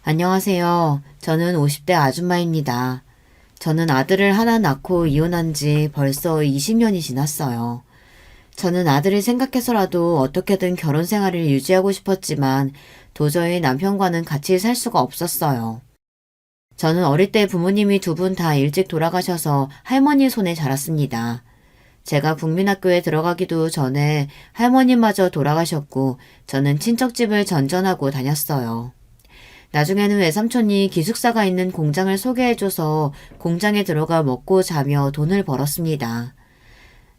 안녕하세요. 저는 50대 아줌마입니다. 저는 아들을 하나 낳고 이혼한 지 벌써 20년이 지났어요. 저는 아들을 생각해서라도 어떻게든 결혼 생활을 유지하고 싶었지만 도저히 남편과는 같이 살 수가 없었어요. 저는 어릴 때 부모님이 두 분 다 일찍 돌아가셔서 할머니 손에 자랐습니다. 제가 국민학교에 들어가기도 전에 할머니마저 돌아가셨고 저는 친척집을 전전하고 다녔어요. 나중에는 외삼촌이 기숙사가 있는 공장을 소개해줘서 공장에 들어가 먹고 자며 돈을 벌었습니다.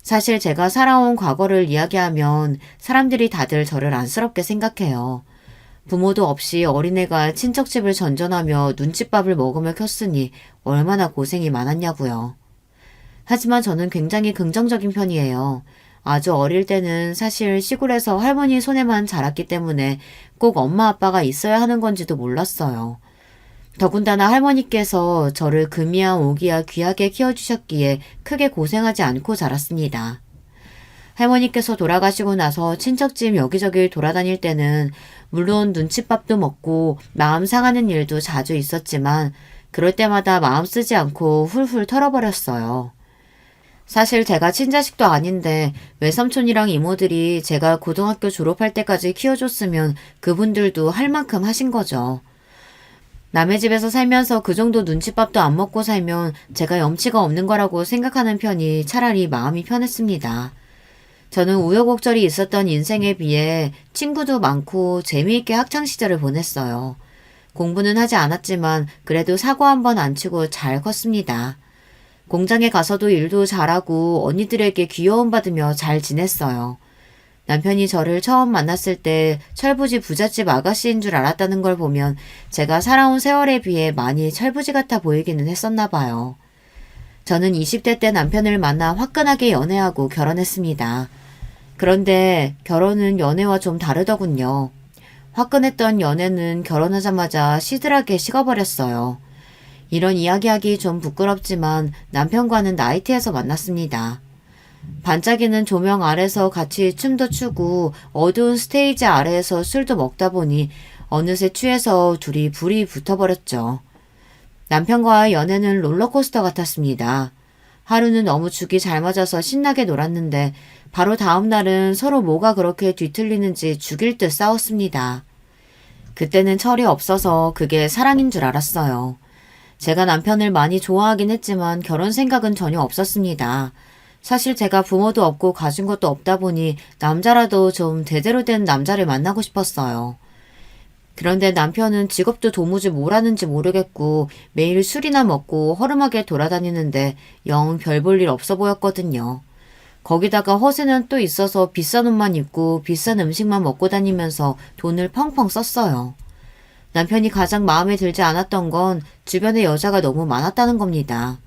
사실 제가 살아온 과거를 이야기하면 사람들이 다들 저를 안쓰럽게 생각해요. 부모도 없이 어린애가 친척집을 전전하며 눈칫밥을 먹으며 컸으니 얼마나 고생이 많았냐고요. 하지만 저는 굉장히 긍정적인 편이에요. 아주 어릴 때는 사실 시골에서 할머니 손에만 자랐기 때문에 꼭 엄마 아빠가 있어야 하는 건지도 몰랐어요. 더군다나 할머니께서 저를 금이야 오기야 귀하게 키워주셨기에 크게 고생하지 않고 자랐습니다. 할머니께서 돌아가시고 나서 친척집 여기저기 돌아다닐 때는 물론 눈칫밥도 먹고 마음 상하는 일도 자주 있었지만 그럴 때마다 마음 쓰지 않고 훌훌 털어버렸어요. 사실 제가 친자식도 아닌데 외삼촌이랑 이모들이 제가 고등학교 졸업할 때까지 키워줬으면 그분들도 할 만큼 하신 거죠. 남의 집에서 살면서 그 정도 눈칫밥도 안 먹고 살면 제가 염치가 없는 거라고 생각하는 편이 차라리 마음이 편했습니다. 저는 우여곡절이 있었던 인생에 비해 친구도 많고 재미있게 학창시절을 보냈어요. 공부는 하지 않았지만 그래도 사고 한 번 안 치고 잘 컸습니다. 공장에 가서도 일도 잘하고 언니들에게 귀여움 받으며 잘 지냈어요. 남편이 저를 처음 만났을 때 철부지 부잣집 아가씨인 줄 알았다는 걸 보면 제가 살아온 세월에 비해 많이 철부지 같아 보이기는 했었나 봐요. 저는 20대 때 남편을 만나 화끈하게 연애하고 결혼했습니다. 그런데 결혼은 연애와 좀 다르더군요. 화끈했던 연애는 결혼하자마자 시들하게 식어버렸어요. 이런 이야기하기 좀 부끄럽지만 남편과는 나이트에서 만났습니다. 반짝이는 조명 아래서 같이 춤도 추고 어두운 스테이지 아래에서 술도 먹다 보니 어느새 취해서 둘이 불이 붙어버렸죠. 남편과의 연애는 롤러코스터 같았습니다. 하루는 너무 죽이 잘 맞아서 신나게 놀았는데 바로 다음 날은 서로 뭐가 그렇게 뒤틀리는지 죽일 듯 싸웠습니다. 그때는 철이 없어서 그게 사랑인 줄 알았어요. 제가 남편을 많이 좋아하긴 했지만 결혼 생각은 전혀 없었습니다. 사실 제가 부모도 없고 가진 것도 없다 보니 남자라도 좀 제대로 된 남자를 만나고 싶었어요. 그런데 남편은 직업도 도무지 뭘 하는지 모르겠고 매일 술이나 먹고 허름하게 돌아다니는데 영 별 볼 일 없어 보였거든요. 거기다가 허세는 또 있어서 비싼 옷만 입고 비싼 음식만 먹고 다니면서 돈을 펑펑 썼어요. 남편이 가장 마음에 들지 않았던 건 주변에 여자가 너무 많았다는 겁니다.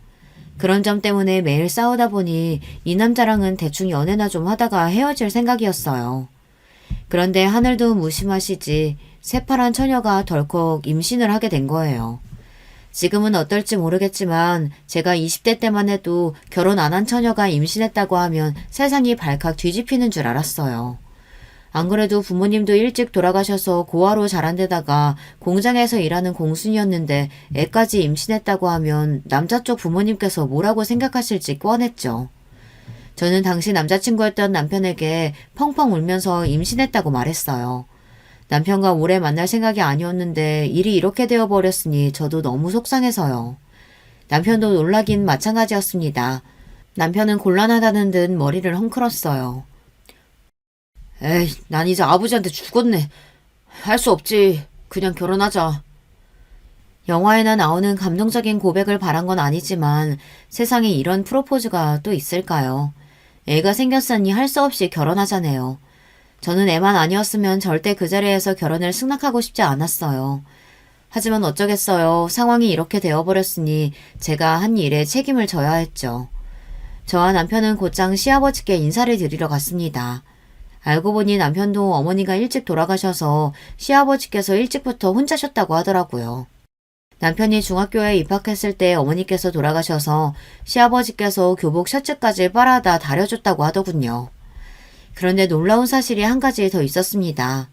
그런 점 때문에 매일 싸우다 보니 이 남자랑은 대충 연애나 좀 하다가 헤어질 생각이었어요. 그런데 하늘도 무심하시지 새파란 처녀가 덜컥 임신을 하게 된 거예요. 지금은 어떨지 모르겠지만 제가 20대 때만 해도 결혼 안 한 처녀가 임신했다고 하면 세상이 발칵 뒤집히는 줄 알았어요. 안 그래도 부모님도 일찍 돌아가셔서 고아로 자란 데다가 공장에서 일하는 공순이었는데 애까지 임신했다고 하면 남자 쪽 부모님께서 뭐라고 생각하실지 뻔했죠. 저는 당시 남자친구였던 남편에게 펑펑 울면서 임신했다고 말했어요. 남편과 오래 만날 생각이 아니었는데 일이 이렇게 되어버렸으니 저도 너무 속상해서요. 남편도 놀라긴 마찬가지였습니다. 남편은 곤란하다는 듯 머리를 헝클었어요. 에이, 난 이제 아버지한테 죽었네. 할 수 없지. 그냥 결혼하자. 영화에나 나오는 감동적인 고백을 바란 건 아니지만 세상에 이런 프로포즈가 또 있을까요? 애가 생겼으니 할 수 없이 결혼하자네요. 저는 애만 아니었으면 절대 그 자리에서 결혼을 승낙하고 싶지 않았어요. 하지만 어쩌겠어요. 상황이 이렇게 되어버렸으니 제가 한 일에 책임을 져야 했죠. 저와 남편은 곧장 시아버지께 인사를 드리러 갔습니다. 알고 보니 남편도 어머니가 일찍 돌아가셔서 시아버지께서 일찍부터 혼자 쉬었다고 하더라고요. 남편이 중학교에 입학했을 때 어머니께서 돌아가셔서 시아버지께서 교복 셔츠까지 빨아다 다려줬다고 하더군요. 그런데 놀라운 사실이 한 가지 더 있었습니다.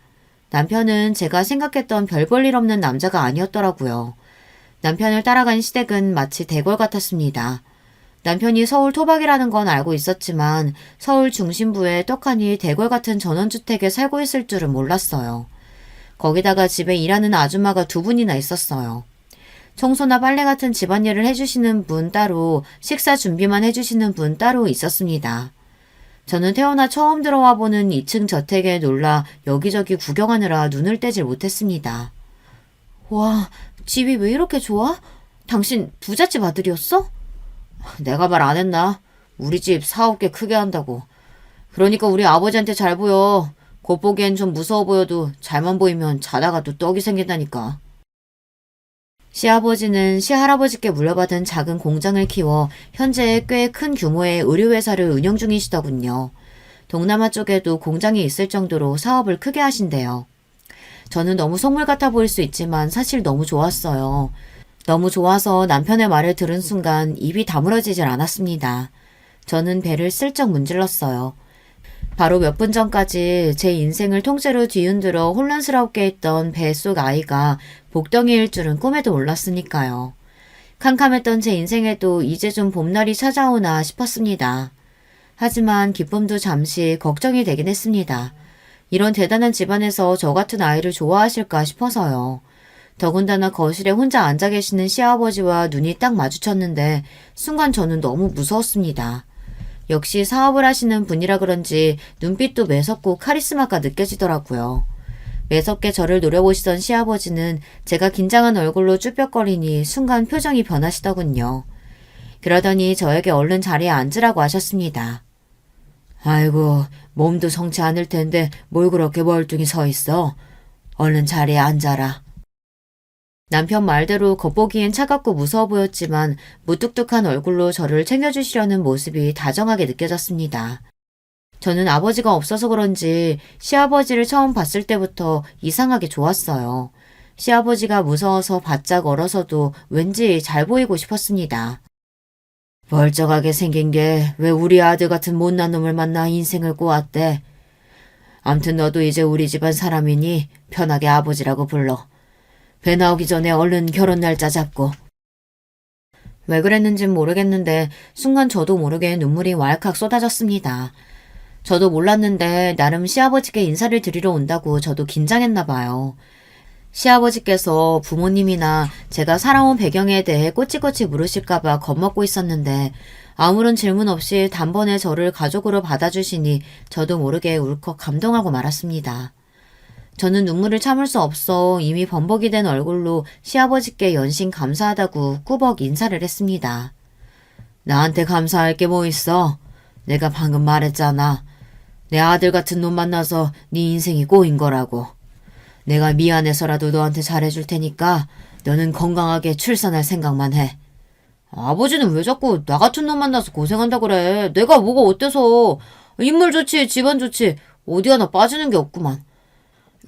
남편은 제가 생각했던 별 볼 일 없는 남자가 아니었더라고요. 남편을 따라간 시댁은 마치 대궐 같았습니다. 남편이 서울 토박이라는 건 알고 있었지만 서울 중심부에 떡하니 대궐 같은 전원주택에 살고 있을 줄은 몰랐어요. 거기다가 집에 일하는 아줌마가 두 분이나 있었어요. 청소나 빨래 같은 집안일을 해주시는 분 따로, 식사 준비만 해주시는 분 따로 있었습니다. 저는 태어나 처음 들어와 보는 2층 저택에 놀라 여기저기 구경하느라 눈을 떼질 못했습니다. 와, 집이 왜 이렇게 좋아? 당신 부잣집 아들이었어? 내가 말 안 했나? 우리 집 사업 꽤 크게 한다고. 그러니까 우리 아버지한테 잘 보여. 겉보기엔 좀 무서워 보여도 잘만 보이면 자다가 또 떡이 생긴다니까. 시아버지는 시할아버지께 물려받은 작은 공장을 키워 현재 꽤 큰 규모의 의류회사를 운영 중이시더군요. 동남아 쪽에도 공장이 있을 정도로 사업을 크게 하신대요. 저는 너무 속물 같아 보일 수 있지만 사실 너무 좋았어요. 너무 좋아서 남편의 말을 들은 순간 입이 다물어지질 않았습니다. 저는 배를 슬쩍 문질렀어요. 바로 몇 분 전까지 제 인생을 통째로 뒤흔들어 혼란스럽게 했던 뱃속 아이가 복덩이일 줄은 꿈에도 몰랐으니까요. 캄캄했던 제 인생에도 이제 좀 봄날이 찾아오나 싶었습니다. 하지만 기쁨도 잠시 걱정이 되긴 했습니다. 이런 대단한 집안에서 저 같은 아이를 좋아하실까 싶어서요. 더군다나 거실에 혼자 앉아 계시는 시아버지와 눈이 딱 마주쳤는데 순간 저는 너무 무서웠습니다. 역시 사업을 하시는 분이라 그런지 눈빛도 매섭고 카리스마가 느껴지더라고요. 매섭게 저를 노려보시던 시아버지는 제가 긴장한 얼굴로 쭈뼛거리니 순간 표정이 변하시더군요. 그러더니 저에게 얼른 자리에 앉으라고 하셨습니다. 아이고, 몸도 성치 않을 텐데 뭘 그렇게 멀뚱히 서 있어. 얼른 자리에 앉아라. 남편 말대로 겉보기엔 차갑고 무서워 보였지만 무뚝뚝한 얼굴로 저를 챙겨주시려는 모습이 다정하게 느껴졌습니다. 저는 아버지가 없어서 그런지 시아버지를 처음 봤을 때부터 이상하게 좋았어요. 시아버지가 무서워서 바짝 얼어서도 왠지 잘 보이고 싶었습니다. 멀쩡하게 생긴 게 왜 우리 아들 같은 못난 놈을 만나 인생을 꼬았대. 암튼 너도 이제 우리 집안 사람이니 편하게 아버지라고 불러. 배 나오기 전에 얼른 결혼 날짜 잡고. 왜 그랬는진 모르겠는데 순간 저도 모르게 눈물이 왈칵 쏟아졌습니다. 저도 몰랐는데 나름 시아버지께 인사를 드리러 온다고 저도 긴장했나 봐요. 시아버지께서 부모님이나 제가 살아온 배경에 대해 꼬치꼬치 물으실까봐 겁먹고 있었는데 아무런 질문 없이 단번에 저를 가족으로 받아주시니 저도 모르게 울컥 감동하고 말았습니다. 저는 눈물을 참을 수 없어 이미 범벅이 된 얼굴로 시아버지께 연신 감사하다고 꾸벅 인사를 했습니다. 나한테 감사할 게 뭐 있어? 내가 방금 말했잖아. 내 아들 같은 놈 만나서 네 인생이 꼬인 거라고. 내가 미안해서라도 너한테 잘해줄 테니까 너는 건강하게 출산할 생각만 해. 아버지는 왜 자꾸 나 같은 놈 만나서 고생한다 그래. 내가 뭐가 어때서. 인물 좋지 집안 좋지 어디 하나 빠지는 게 없구만.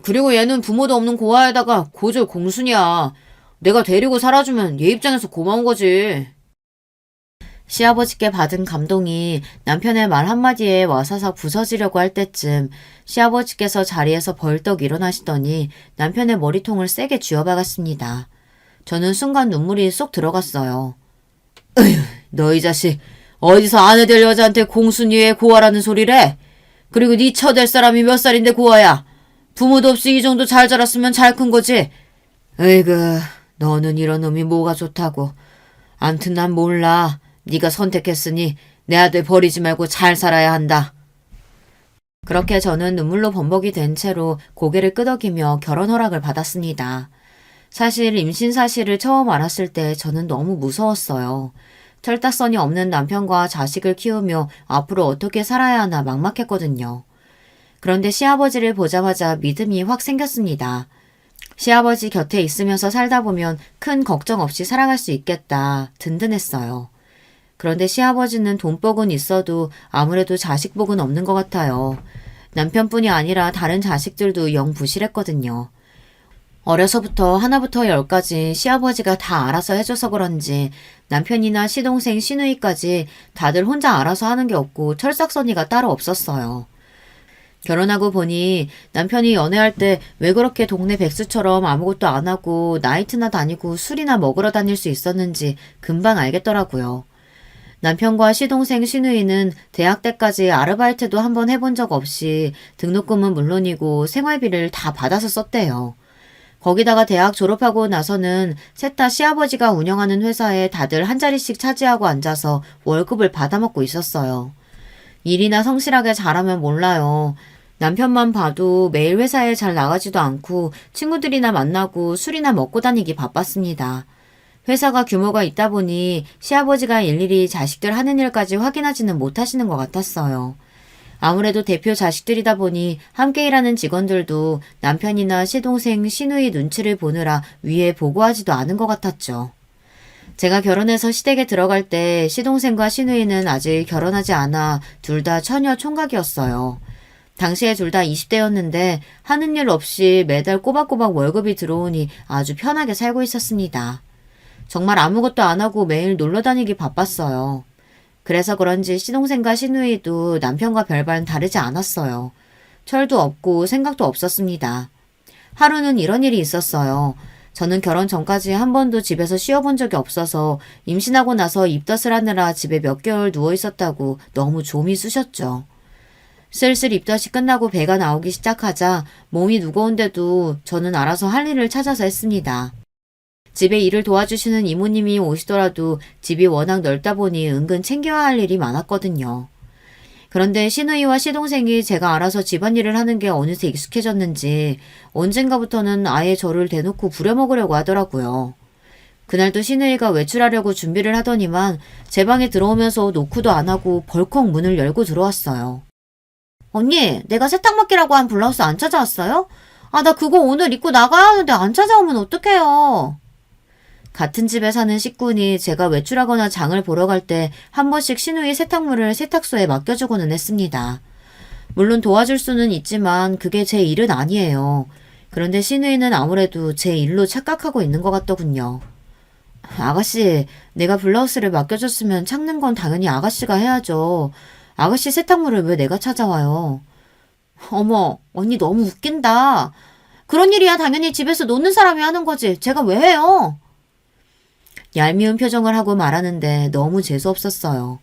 그리고 얘는 부모도 없는 고아에다가 고졸 공순이야. 내가 데리고 살아주면 얘 입장에서 고마운 거지. 시아버지께 받은 감동이 남편의 말 한마디에 와사삭 부서지려고 할 때쯤 시아버지께서 자리에서 벌떡 일어나시더니 남편의 머리통을 세게 쥐어박았습니다. 저는 순간 눈물이 쏙 들어갔어요. 으휴, 너 이 자식 어디서 아내 될 여자한테 공순이에 고아라는 소리래? 그리고 네 처될 사람이 몇 살인데 고아야? 부모도 없이 이 정도 잘 자랐으면 잘 큰 거지. 에이그, 너는 이런 놈이 뭐가 좋다고. 암튼 난 몰라. 네가 선택했으니 내 아들 버리지 말고 잘 살아야 한다. 그렇게 저는 눈물로 범벅이 된 채로 고개를 끄덕이며 결혼 허락을 받았습니다. 사실 임신 사실을 처음 알았을 때 저는 너무 무서웠어요. 철딱선이 없는 남편과 자식을 키우며 앞으로 어떻게 살아야 하나 막막했거든요. 그런데 시아버지를 보자마자 믿음이 확 생겼습니다. 시아버지 곁에 있으면서 살다 보면 큰 걱정 없이 살아갈 수 있겠다. 든든했어요. 그런데 시아버지는 돈복은 있어도 아무래도 자식복은 없는 것 같아요. 남편뿐이 아니라 다른 자식들도 영 부실했거든요. 어려서부터 하나부터 열까지 시아버지가 다 알아서 해줘서 그런지 남편이나 시동생, 시누이까지 다들 혼자 알아서 하는 게 없고 철딱서니가 따로 없었어요. 결혼하고 보니 남편이 연애할 때 왜 그렇게 동네 백수처럼 아무것도 안 하고 나이트나 다니고 술이나 먹으러 다닐 수 있었는지 금방 알겠더라고요. 남편과 시동생 시누이는 대학 때까지 아르바이트도 한번 해본 적 없이 등록금은 물론이고 생활비를 다 받아서 썼대요. 거기다가 대학 졸업하고 나서는 셋 다 시아버지가 운영하는 회사에 다들 한 자리씩 차지하고 앉아서 월급을 받아먹고 있었어요. 일이나 성실하게 잘하면 몰라요. 남편만 봐도 매일 회사에 잘 나가지도 않고 친구들이나 만나고 술이나 먹고 다니기 바빴습니다. 회사가 규모가 있다 보니 시아버지가 일일이 자식들 하는 일까지 확인하지는 못하시는 것 같았어요. 아무래도 대표 자식들이다 보니 함께 일하는 직원들도 남편이나 시동생, 시누이 눈치를 보느라 위에 보고하지도 않은 것 같았죠. 제가 결혼해서 시댁에 들어갈 때 시동생과 시누이는 아직 결혼하지 않아 둘 다 처녀 총각이었어요. 당시에 둘 다 20대였는데 하는 일 없이 매달 꼬박꼬박 월급이 들어오니 아주 편하게 살고 있었습니다. 정말 아무것도 안 하고 매일 놀러 다니기 바빴어요. 그래서 그런지 시동생과 시누이도 남편과 별반 다르지 않았어요. 철도 없고 생각도 없었습니다. 하루는 이런 일이 있었어요. 저는 결혼 전까지 한 번도 집에서 쉬어본 적이 없어서 임신하고 나서 입덧을 하느라 집에 몇 개월 누워 있었다고 너무 좀이 쑤셨죠. 슬슬 입덧이 끝나고 배가 나오기 시작하자 몸이 무거운데도 저는 알아서 할 일을 찾아서 했습니다. 집에 일을 도와주시는 이모님이 오시더라도 집이 워낙 넓다 보니 은근 챙겨야 할 일이 많았거든요. 그런데 시누이와 시동생이 제가 알아서 집안일을 하는 게 어느새 익숙해졌는지 언젠가부터는 아예 저를 대놓고 부려먹으려고 하더라고요. 그날도 시누이가 외출하려고 준비를 하더니만 제 방에 들어오면서 노크도 안 하고 벌컥 문을 열고 들어왔어요. 언니, 내가 세탁 맡기라고 한 블라우스 안 찾아왔어요? 아, 나 그거 오늘 입고 나가야 하는데 안 찾아오면 어떡해요? 같은 집에 사는 식구니 제가 외출하거나 장을 보러 갈 때 한 번씩 시누이 세탁물을 세탁소에 맡겨주고는 했습니다. 물론 도와줄 수는 있지만 그게 제 일은 아니에요. 그런데 시누이는 아무래도 제 일로 착각하고 있는 것 같더군요. 아가씨, 내가 블라우스를 맡겨줬으면 찾는 건 당연히 아가씨가 해야죠. 아가씨 세탁물을 왜 내가 찾아와요? 어머, 언니 너무 웃긴다. 그런 일이야 당연히 집에서 노는 사람이 하는 거지. 제가 왜 해요? 얄미운 표정을 하고 말하는데 너무 재수없었어요.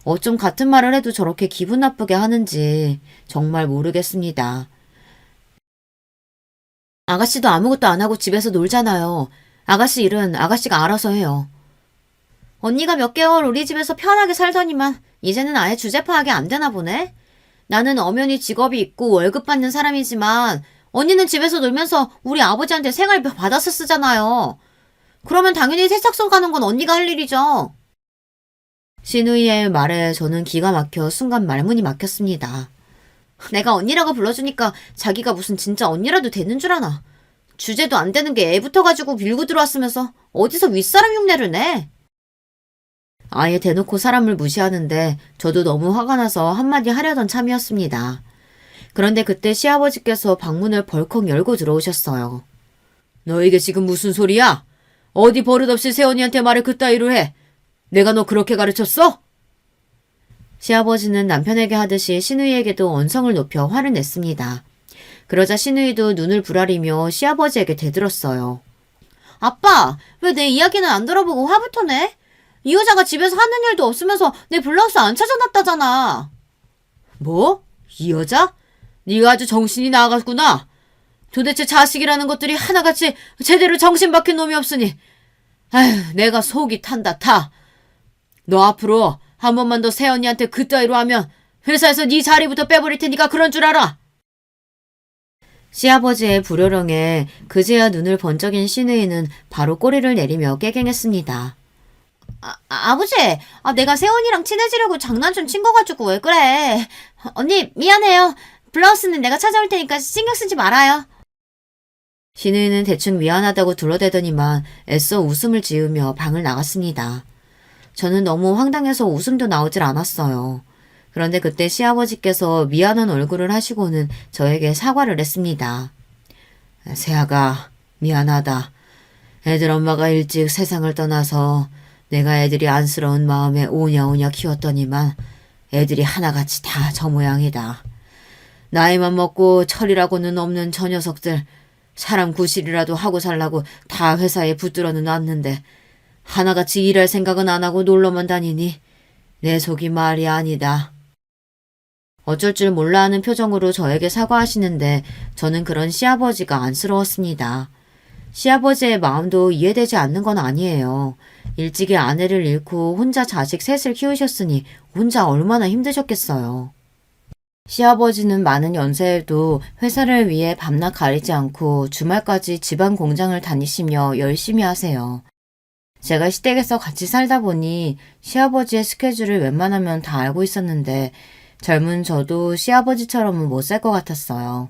어쩜 같은 말을 해도 저렇게 기분 나쁘게 하는지 정말 모르겠습니다. 아가씨도 아무것도 안 하고 집에서 놀잖아요. 아가씨 일은 아가씨가 알아서 해요. 언니가 몇 개월 우리 집에서 편하게 살더니만 이제는 아예 주제 파악이 안 되나 보네? 나는 엄연히 직업이 있고 월급 받는 사람이지만 언니는 집에서 놀면서 우리 아버지한테 생활비 받아서 쓰잖아요. 그러면 당연히 세탁소 가는 건 언니가 할 일이죠. 시누이의 말에 저는 기가 막혀 순간 말문이 막혔습니다. 내가 언니라고 불러주니까 자기가 무슨 진짜 언니라도 되는 줄 아나. 주제도 안 되는 게 애부터 가지고 밀고 들어왔으면서 어디서 윗사람 흉내를 내. 아예 대놓고 사람을 무시하는데 저도 너무 화가 나서 한마디 하려던 참이었습니다. 그런데 그때 시아버지께서 방문을 벌컥 열고 들어오셨어요. 너 이게 지금 무슨 소리야? 어디 버릇없이 새언니한테 말을 그따위로 해. 내가 너 그렇게 가르쳤어? 시아버지는 남편에게 하듯이 시누이에게도 언성을 높여 화를 냈습니다. 그러자 시누이도 눈을 부라리며 시아버지에게 대들었어요. 아빠, 왜 내 이야기는 안 들어보고 화부터 내? 이 여자가 집에서 하는 일도 없으면서 내 블라우스 안 찾아놨다잖아. 뭐? 이 여자? 네가 아주 정신이 나갔구나. 도대체 자식이라는 것들이 하나같이 제대로 정신 박힌 놈이 없으니 아휴, 내가 속이 탄다 타. 너 앞으로 한 번만 더 새언니한테 그따위로 하면 회사에서 네 자리부터 빼버릴 테니까 그런 줄 알아. 시아버지의 불효령에 그제야 눈을 번쩍인 시누이는 바로 꼬리를 내리며 깨갱했습니다. 아버지, 내가 새언니랑 친해지려고 장난 좀 친 거 가지고 왜 그래. 언니 미안해요. 블라우스는 내가 찾아올 테니까 신경 쓰지 말아요. 시누이는 대충 미안하다고 둘러대더니만 애써 웃음을 지으며 방을 나갔습니다. 저는 너무 황당해서 웃음도 나오질 않았어요. 그런데 그때 시아버지께서 미안한 얼굴을 하시고는 저에게 사과를 했습니다. 새아가 미안하다. 애들 엄마가 일찍 세상을 떠나서 내가 애들이 안쓰러운 마음에 오냐오냐 키웠더니만 애들이 하나같이 다 저 모양이다. 나이만 먹고 철이라고는 없는 저 녀석들. 사람 구실이라도 하고 살라고 다 회사에 붙들어는 놨는데 하나같이 일할 생각은 안 하고 놀러만 다니니 내 속이 말이 아니다. 어쩔 줄 몰라 하는 표정으로 저에게 사과하시는데 저는 그런 시아버지가 안쓰러웠습니다. 시아버지의 마음도 이해되지 않는 건 아니에요. 일찍이 아내를 잃고 혼자 자식 셋을 키우셨으니 혼자 얼마나 힘드셨겠어요. 시아버지는 많은 연세에도 회사를 위해 밤낮 가리지 않고 주말까지 집안 공장을 다니시며 열심히 하세요. 제가 시댁에서 같이 살다 보니 시아버지의 스케줄을 웬만하면 다 알고 있었는데 젊은 저도 시아버지처럼은 못 살 것 같았어요.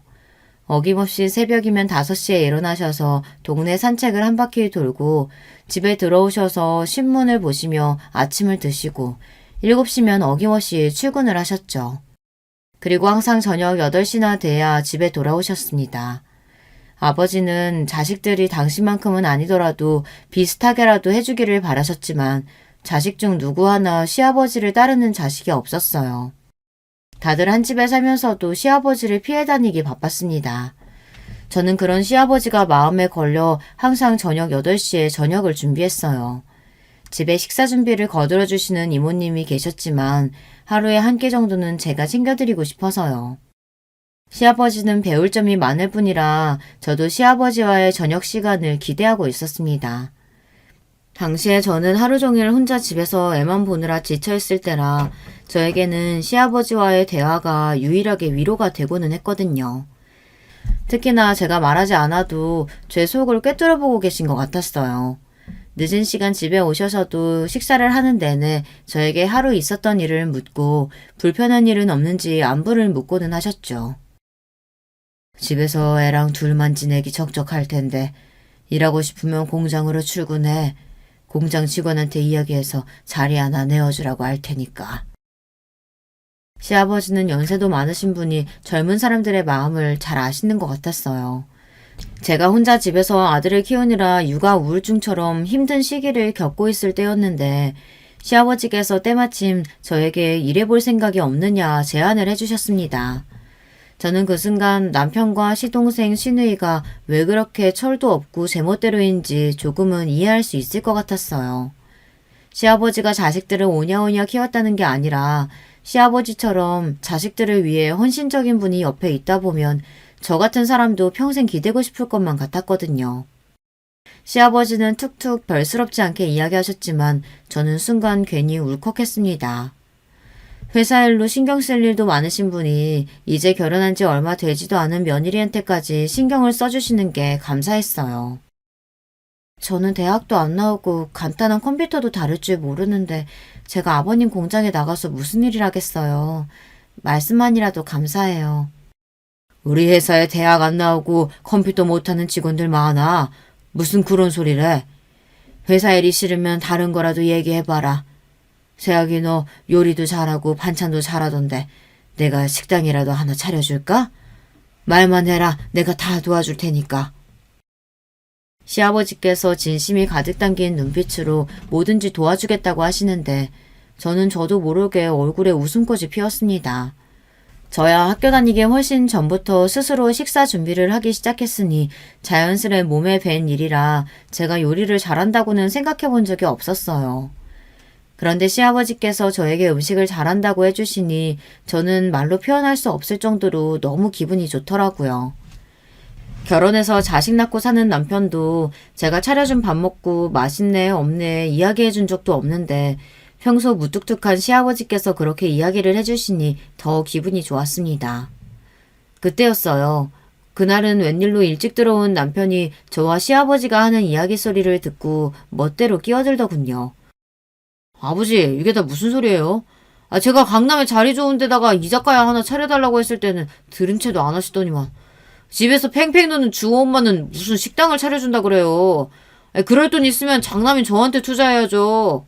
어김없이 새벽이면 5시에 일어나셔서 동네 산책을 한 바퀴 돌고 집에 들어오셔서 신문을 보시며 아침을 드시고 7시면 어김없이 출근을 하셨죠. 그리고 항상 저녁 8시나 돼야 집에 돌아오셨습니다. 아버지는 자식들이 당신만큼은 아니더라도 비슷하게라도 해주기를 바라셨지만 자식 중 누구 하나 시아버지를 따르는 자식이 없었어요. 다들 한 집에 살면서도 시아버지를 피해 다니기 바빴습니다. 저는 그런 시아버지가 마음에 걸려 항상 저녁 8시에 저녁을 준비했어요. 집에 식사 준비를 거들어 주시는 이모님이 계셨지만 하루에 한 끼 정도는 제가 챙겨드리고 싶어서요. 시아버지는 배울 점이 많을 뿐이라 저도 시아버지와의 저녁 시간을 기대하고 있었습니다. 당시에 저는 하루 종일 혼자 집에서 애만 보느라 지쳐있을 때라 저에게는 시아버지와의 대화가 유일하게 위로가 되고는 했거든요. 특히나 제가 말하지 않아도 제 속을 꿰뚫어보고 계신 것 같았어요. 늦은 시간 집에 오셔서도 식사를 하는 내내 저에게 하루 있었던 일을 묻고 불편한 일은 없는지 안부를 묻고는 하셨죠. 집에서 애랑 둘만 지내기 적적할 텐데 일하고 싶으면 공장으로 출근해. 공장 직원한테 이야기해서 자리 하나 내어주라고 할 테니까. 시아버지는 연세도 많으신 분이 젊은 사람들의 마음을 잘 아시는 것 같았어요. 제가 혼자 집에서 아들을 키우느라 육아 우울증처럼 힘든 시기를 겪고 있을 때였는데 시아버지께서 때마침 저에게 일해볼 생각이 없느냐 제안을 해주셨습니다. 저는 그 순간 남편과 시동생 시누이가 왜 그렇게 철도 없고 제멋대로인지 조금은 이해할 수 있을 것 같았어요. 시아버지가 자식들을 오냐오냐 키웠다는 게 아니라 시아버지처럼 자식들을 위해 헌신적인 분이 옆에 있다 보면 저 같은 사람도 평생 기대고 싶을 것만 같았거든요. 시아버지는 툭툭 별스럽지 않게 이야기하셨지만 저는 순간 괜히 울컥했습니다. 회사 일로 신경 쓸 일도 많으신 분이 이제 결혼한 지 얼마 되지도 않은 며느리한테까지 신경을 써주시는 게 감사했어요. 저는 대학도 안 나오고 간단한 컴퓨터도 다룰 줄 모르는데 제가 아버님 공장에 나가서 무슨 일을 하겠어요. 말씀만이라도 감사해요. 우리 회사에 대학 안 나오고 컴퓨터 못하는 직원들 많아. 무슨 그런 소리래. 회사 일이 싫으면 다른 거라도 얘기해봐라. 세학이 너 요리도 잘하고 반찬도 잘하던데 내가 식당이라도 하나 차려줄까? 말만 해라. 내가 다 도와줄 테니까. 시아버지께서 진심이 가득 담긴 눈빛으로 뭐든지 도와주겠다고 하시는데 저도 모르게 얼굴에 웃음꽃이 피었습니다. 저야 학교 다니기 훨씬 전부터 스스로 식사 준비를 하기 시작했으니 자연스레 몸에 밴 일이라 제가 요리를 잘한다고는 생각해 본 적이 없었어요. 그런데 시아버지께서 저에게 음식을 잘한다고 해주시니 저는 말로 표현할 수 없을 정도로 너무 기분이 좋더라고요. 결혼해서 자식 낳고 사는 남편도 제가 차려준 밥 먹고 맛있네 없네 이야기해 준 적도 없는데 평소 무뚝뚝한 시아버지께서 그렇게 이야기를 해주시니 더 기분이 좋았습니다. 그때였어요. 그날은 웬일로 일찍 들어온 남편이 저와 시아버지가 하는 이야기 소리를 듣고 멋대로 끼어들더군요. 아버지, 이게 다 무슨 소리예요? 제가 강남에 자리 좋은 데다가 이자카야 하나 차려달라고 했을 때는 들은 채도 안 하시더니만 집에서 팽팽 노는 주호 엄마는 무슨 식당을 차려준다 그래요. 그럴 돈 있으면 장남인 저한테 투자해야죠.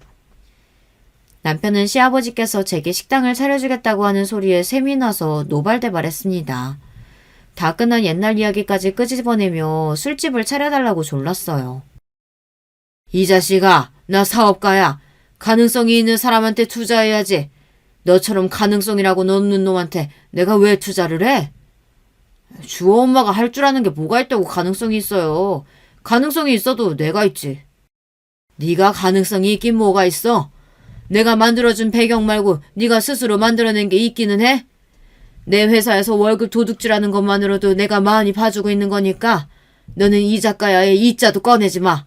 남편은 시아버지께서 제게 식당을 차려주겠다고 하는 소리에 샘이 나서 노발대발했습니다. 다 끝난 옛날 이야기까지 끄집어내며 술집을 차려달라고 졸랐어요. 이 자식아, 나 사업가야. 가능성이 있는 사람한테 투자해야지. 너처럼 가능성이라고는 없는 놈한테 내가 왜 투자를 해? 주호 엄마가 할 줄 아는 게 뭐가 있다고 가능성이 있어요. 가능성이 있어도 내가 있지. 네가 가능성이 있긴 뭐가 있어? 내가 만들어준 배경 말고 네가 스스로 만들어낸 게 있기는 해? 내 회사에서 월급 도둑질하는 것만으로도 내가 많이 봐주고 있는 거니까 너는 이 작가야의 이자도 꺼내지 마.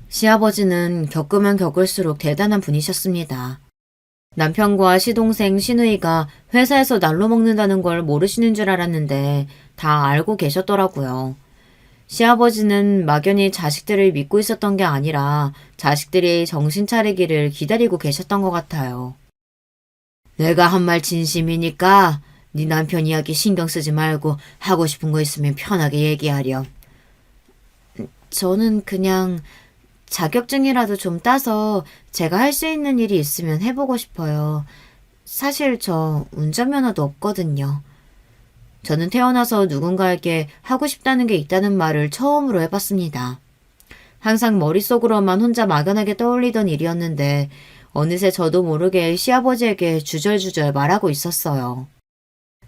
시아버지는 겪으면 겪을수록 대단한 분이셨습니다. 남편과 시동생 시누이가 회사에서 날로 먹는다는 걸 모르시는 줄 알았는데 다 알고 계셨더라고요. 시아버지는 막연히 자식들을 믿고 있었던 게 아니라 자식들이 정신 차리기를 기다리고 계셨던 것 같아요. 내가 한 말 진심이니까 네 남편 이야기 신경 쓰지 말고 하고 싶은 거 있으면 편하게 얘기하렴. 저는 그냥 자격증이라도 좀 따서 제가 할 수 있는 일이 있으면 해보고 싶어요. 사실 저 운전면허도 없거든요. 저는 태어나서 누군가에게 하고 싶다는 게 있다는 말을 처음으로 해봤습니다. 항상 머릿속으로만 혼자 막연하게 떠올리던 일이었는데 어느새 저도 모르게 시아버지에게 주절주절 말하고 있었어요.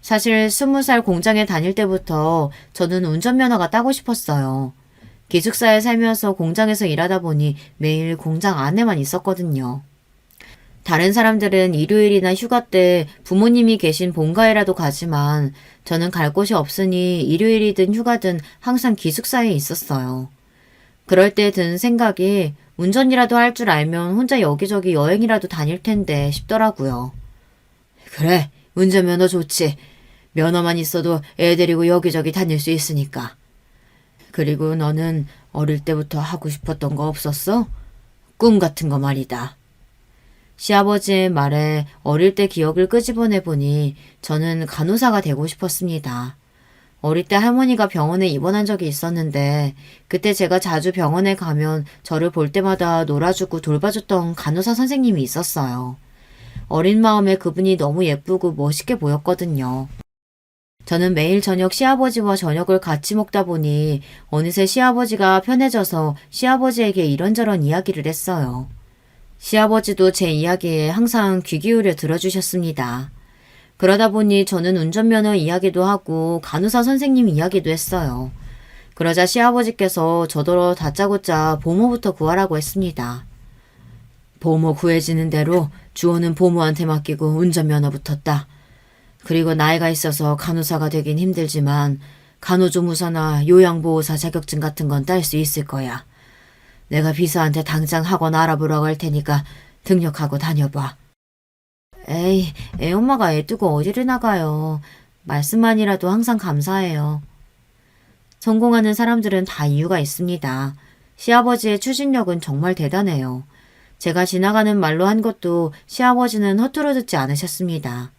사실 20살 공장에 다닐 때부터 저는 운전면허가 따고 싶었어요. 기숙사에 살면서 공장에서 일하다 보니 매일 공장 안에만 있었거든요. 다른 사람들은 일요일이나 휴가 때 부모님이 계신 본가에라도 가지만 저는 갈 곳이 없으니 일요일이든 휴가든 항상 기숙사에 있었어요. 그럴 때 든 생각이 운전이라도 할 줄 알면 혼자 여기저기 여행이라도 다닐 텐데 싶더라고요. 그래, 운전면허 좋지. 면허만 있어도 애 데리고 여기저기 다닐 수 있으니까. 그리고 너는 어릴 때부터 하고 싶었던 거 없었어? 꿈 같은 거 말이다. 시아버지의 말에 어릴 때 기억을 끄집어내 보니 저는 간호사가 되고 싶었습니다. 어릴 때 할머니가 병원에 입원한 적이 있었는데 그때 제가 자주 병원에 가면 저를 볼 때마다 놀아주고 돌봐줬던 간호사 선생님이 있었어요. 어린 마음에 그분이 너무 예쁘고 멋있게 보였거든요. 저는 매일 저녁 시아버지와 저녁을 같이 먹다 보니 어느새 시아버지가 편해져서 시아버지에게 이런저런 이야기를 했어요. 시아버지도 제 이야기에 항상 귀 기울여 들어주셨습니다. 그러다 보니 저는 운전면허 이야기도 하고 간호사 선생님 이야기도 했어요. 그러자 시아버지께서 저더러 다짜고짜 보모부터 구하라고 했습니다. 보모 구해지는 대로 주호는 보모한테 맡기고 운전면허부터 따. 그리고 나이가 있어서 간호사가 되긴 힘들지만 간호조무사나 요양보호사 자격증 같은 건 딸 수 있을 거야. 내가 비서한테 당장 학원 알아보라고 할 테니까 등록하고 다녀봐. 에이, 애엄마가 애 두고 어디를 나가요. 말씀만이라도 항상 감사해요. 성공하는 사람들은 다 이유가 있습니다. 시아버지의 추진력은 정말 대단해요. 제가 지나가는 말로 한 것도 시아버지는 허투루 듣지 않으셨습니다.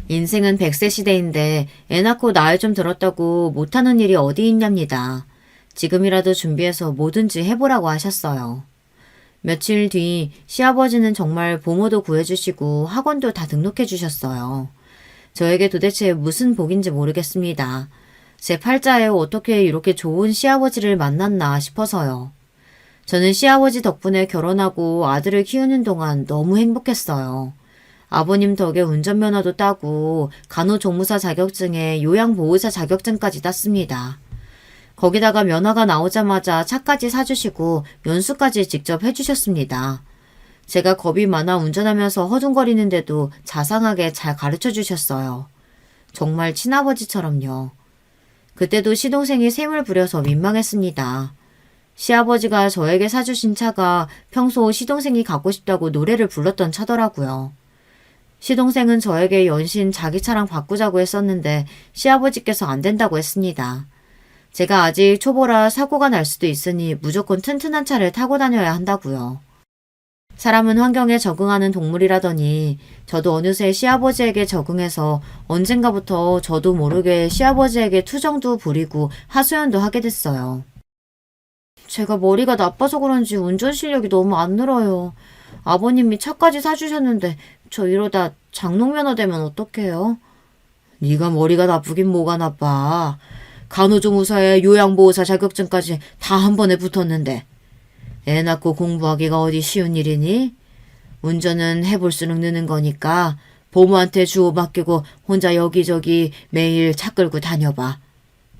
인생은 100세 시대인데 애 낳고 나이 좀 들었다고 못하는 일이 어디 있냐입니다. 지금이라도 준비해서 뭐든지 해보라고 하셨어요. 며칠 뒤 시아버지는 정말 보모도 구해주시고 학원도 다 등록해 주셨어요. 저에게 도대체 무슨 복인지 모르겠습니다. 제 팔자에 어떻게 이렇게 좋은 시아버지를 만났나 싶어서요. 저는 시아버지 덕분에 결혼하고 아들을 키우는 동안 너무 행복했어요. 아버님 덕에 운전면허도 따고 간호조무사 자격증에 요양보호사 자격증까지 땄습니다. 거기다가 면허가 나오자마자 차까지 사주시고 연수까지 직접 해주셨습니다. 제가 겁이 많아 운전하면서 허둥거리는데도 자상하게 잘 가르쳐 주셨어요. 정말 친아버지처럼요. 그때도 시동생이 셈을 부려서 민망했습니다. 시아버지가 저에게 사주신 차가 평소 시동생이 갖고 싶다고 노래를 불렀던 차더라고요. 시동생은 저에게 연신 자기 차랑 바꾸자고 했었는데 시아버지께서 안 된다고 했습니다. 제가 아직 초보라 사고가 날 수도 있으니 무조건 튼튼한 차를 타고 다녀야 한다고요. 사람은 환경에 적응하는 동물이라더니 저도 어느새 시아버지에게 적응해서 언젠가부터 저도 모르게 시아버지에게 투정도 부리고 하소연도 하게 됐어요. 제가 머리가 나빠서 그런지 운전 실력이 너무 안 늘어요. 아버님이 차까지 사주셨는데 저 이러다 장롱면허 되면 어떡해요? 네가 머리가 나쁘긴 뭐가 나빠. 간호조무사에 요양보호사 자격증까지 다 한 번에 붙었는데 애 낳고 공부하기가 어디 쉬운 일이니? 운전은 해볼수록 느는 거니까 보모한테 주워 맡기고 혼자 여기저기 매일 차 끌고 다녀봐.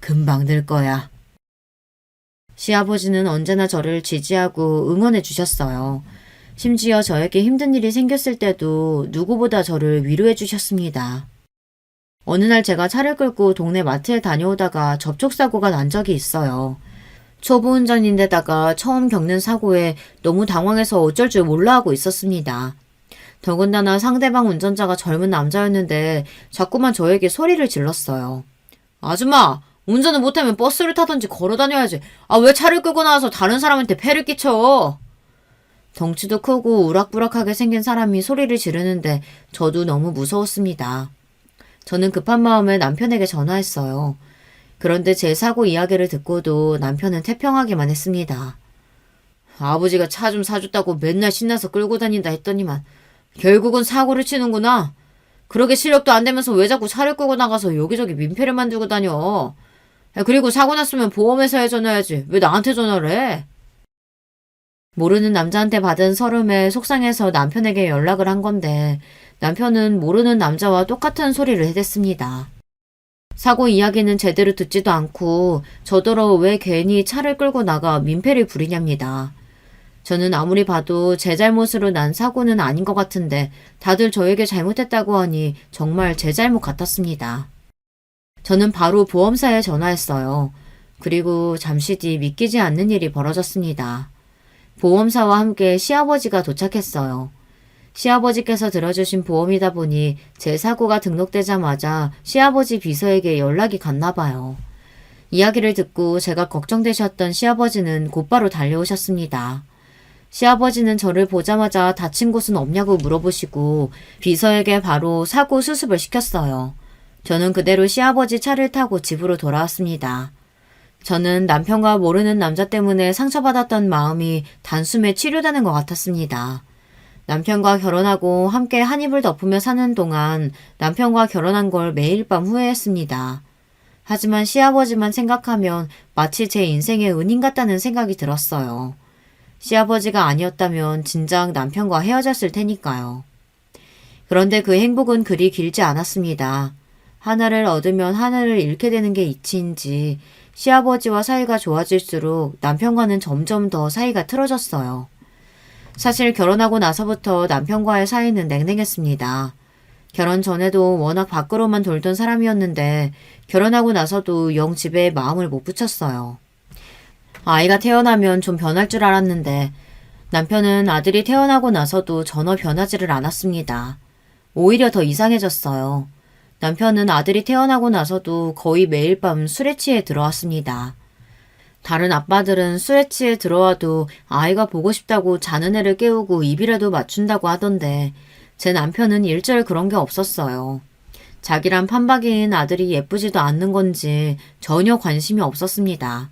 금방 늘 거야. 시아버지는 언제나 저를 지지하고 응원해 주셨어요. 심지어 저에게 힘든 일이 생겼을 때도 누구보다 저를 위로해 주셨습니다. 어느 날 제가 차를 끌고 동네 마트에 다녀오다가 접촉사고가 난 적이 있어요. 초보 운전인데다가 처음 겪는 사고에 너무 당황해서 어쩔 줄 몰라 하고 있었습니다. 더군다나 상대방 운전자가 젊은 남자였는데 자꾸만 저에게 소리를 질렀어요. 아줌마! 운전을 못하면 버스를 타든지 걸어 다녀야지. 왜 차를 끌고 나와서 다른 사람한테 폐를 끼쳐? 덩치도 크고 우락부락하게 생긴 사람이 소리를 지르는데 저도 너무 무서웠습니다. 저는 급한 마음에 남편에게 전화했어요. 그런데 제 사고 이야기를 듣고도 남편은 태평하게만 했습니다. 아버지가 차 좀 사줬다고 맨날 신나서 끌고 다닌다 했더니만 결국은 사고를 치는구나. 그러게 실력도 안 되면서 왜 자꾸 차를 끌고 나가서 여기저기 민폐를 만들고 다녀. 그리고 사고 났으면 보험회사에 전화해야지. 왜 나한테 전화를 해? 모르는 남자한테 받은 서름에 속상해서 남편에게 연락을 한 건데 남편은 모르는 남자와 똑같은 소리를 해댔습니다. 사고 이야기는 제대로 듣지도 않고 저더러 왜 괜히 차를 끌고 나가 민폐를 부리냐입니다. 저는 아무리 봐도 제 잘못으로 난 사고는 아닌 것 같은데 다들 저에게 잘못했다고 하니 정말 제 잘못 같았습니다. 저는 바로 보험사에 전화했어요. 그리고 잠시 뒤 믿기지 않는 일이 벌어졌습니다. 보험사와 함께 시아버지가 도착했어요. 시아버지께서 들어주신 보험이다 보니 제 사고가 등록되자마자 시아버지 비서에게 연락이 갔나 봐요. 이야기를 듣고 제가 걱정되셨던 시아버지는 곧바로 달려오셨습니다. 시아버지는 저를 보자마자 다친 곳은 없냐고 물어보시고 비서에게 바로 사고 수습을 시켰어요. 저는 그대로 시아버지 차를 타고 집으로 돌아왔습니다. 저는 남편과 모르는 남자 때문에 상처받았던 마음이 단숨에 치료되는 것 같았습니다. 남편과 결혼하고 함께 한 이불 덮으며 사는 동안 남편과 결혼한 걸 매일 밤 후회했습니다. 하지만 시아버지만 생각하면 마치 제 인생의 은인 같다는 생각이 들었어요. 시아버지가 아니었다면 진작 남편과 헤어졌을 테니까요. 그런데 그 행복은 그리 길지 않았습니다. 하나를 얻으면 하나를 잃게 되는 게 이치인지 시아버지와 사이가 좋아질수록 남편과는 점점 더 사이가 틀어졌어요. 사실 결혼하고 나서부터 남편과의 사이는 냉랭했습니다. 결혼 전에도 워낙 밖으로만 돌던 사람이었는데 결혼하고 나서도 영 집에 마음을 못 붙였어요. 아이가 태어나면 좀 변할 줄 알았는데 남편은 아들이 태어나고 나서도 전혀 변하지를 않았습니다. 오히려 더 이상해졌어요. 남편은 아들이 태어나고 나서도 거의 매일 밤 술에 취해 들어왔습니다. 다른 아빠들은 술에 취해 들어와도 아이가 보고 싶다고 자는 애를 깨우고 입이라도 맞춘다고 하던데 제 남편은 일절 그런 게 없었어요. 자기란 판박이인 아들이 예쁘지도 않는 건지 전혀 관심이 없었습니다.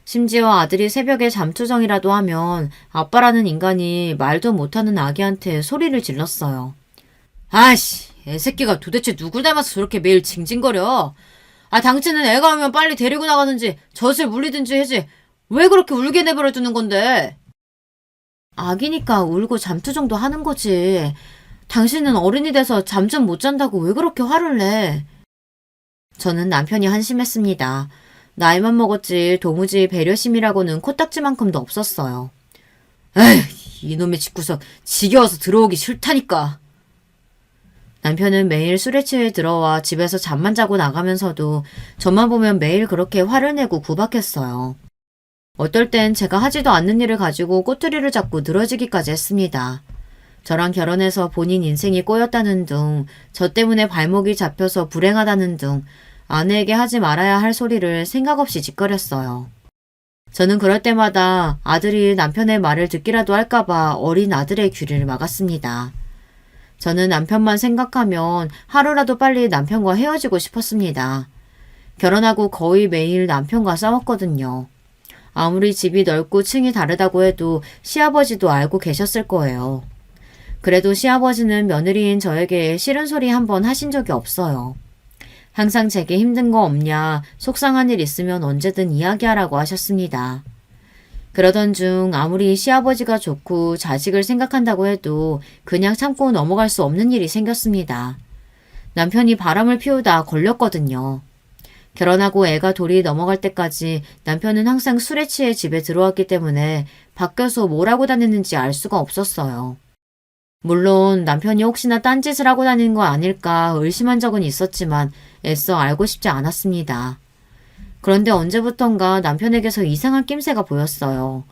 심지어 아들이 새벽에 잠투정이라도 하면 아빠라는 인간이 말도 못하는 아기한테 소리를 질렀어요. 아이씨, 애새끼가 도대체 누굴 닮아서 저렇게 매일 징징거려. 당신은 애가 오면 빨리 데리고 나가든지 젖을 물리든지 해지. 왜 그렇게 울게 내버려 두는 건데? 아기니까 울고 잠투정도 하는 거지. 당신은 어른이 돼서 잠 좀 못 잔다고 왜 그렇게 화를 내? 저는 남편이 한심했습니다. 나이만 먹었지 도무지 배려심이라고는 코딱지만큼도 없었어요. 에이, 이놈의 집구석 지겨워서 들어오기 싫다니까. 남편은 매일 술에 취해 들어와 집에서 잠만 자고 나가면서도 저만 보면 매일 그렇게 화를 내고 구박했어요. 어떨 땐 제가 하지도 않는 일을 가지고 꼬투리를 잡고 늘어지기까지 했습니다. 저랑 결혼해서 본인 인생이 꼬였다는 둥, 저 때문에 발목이 잡혀서 불행하다는 둥, 아내에게 하지 말아야 할 소리를 생각 없이 짓거렸어요. 저는 그럴 때마다 아들이 남편의 말을 듣기라도 할까봐 어린 아들의 귀를 막았습니다. 저는 남편만 생각하면 하루라도 빨리 남편과 헤어지고 싶었습니다. 결혼하고 거의 매일 남편과 싸웠거든요. 아무리 집이 넓고 층이 다르다고 해도 시아버지도 알고 계셨을 거예요. 그래도 시아버지는 며느리인 저에게 싫은 소리 한 번 하신 적이 없어요. 항상 제게 힘든 거 없냐, 속상한 일 있으면 언제든 이야기하라고 하셨습니다. 그러던 중 아무리 시아버지가 좋고 자식을 생각한다고 해도 그냥 참고 넘어갈 수 없는 일이 생겼습니다. 남편이 바람을 피우다 걸렸거든요. 결혼하고 애가 돌이 넘어갈 때까지 남편은 항상 술에 취해 집에 들어왔기 때문에 밖에서 뭘 하고 다녔는지 알 수가 없었어요. 물론 남편이 혹시나 딴짓을 하고 다니는 거 아닐까 의심한 적은 있었지만 애써 알고 싶지 않았습니다. 그런데 언제부턴가 남편에게서 이상한 낌새가 보였어요.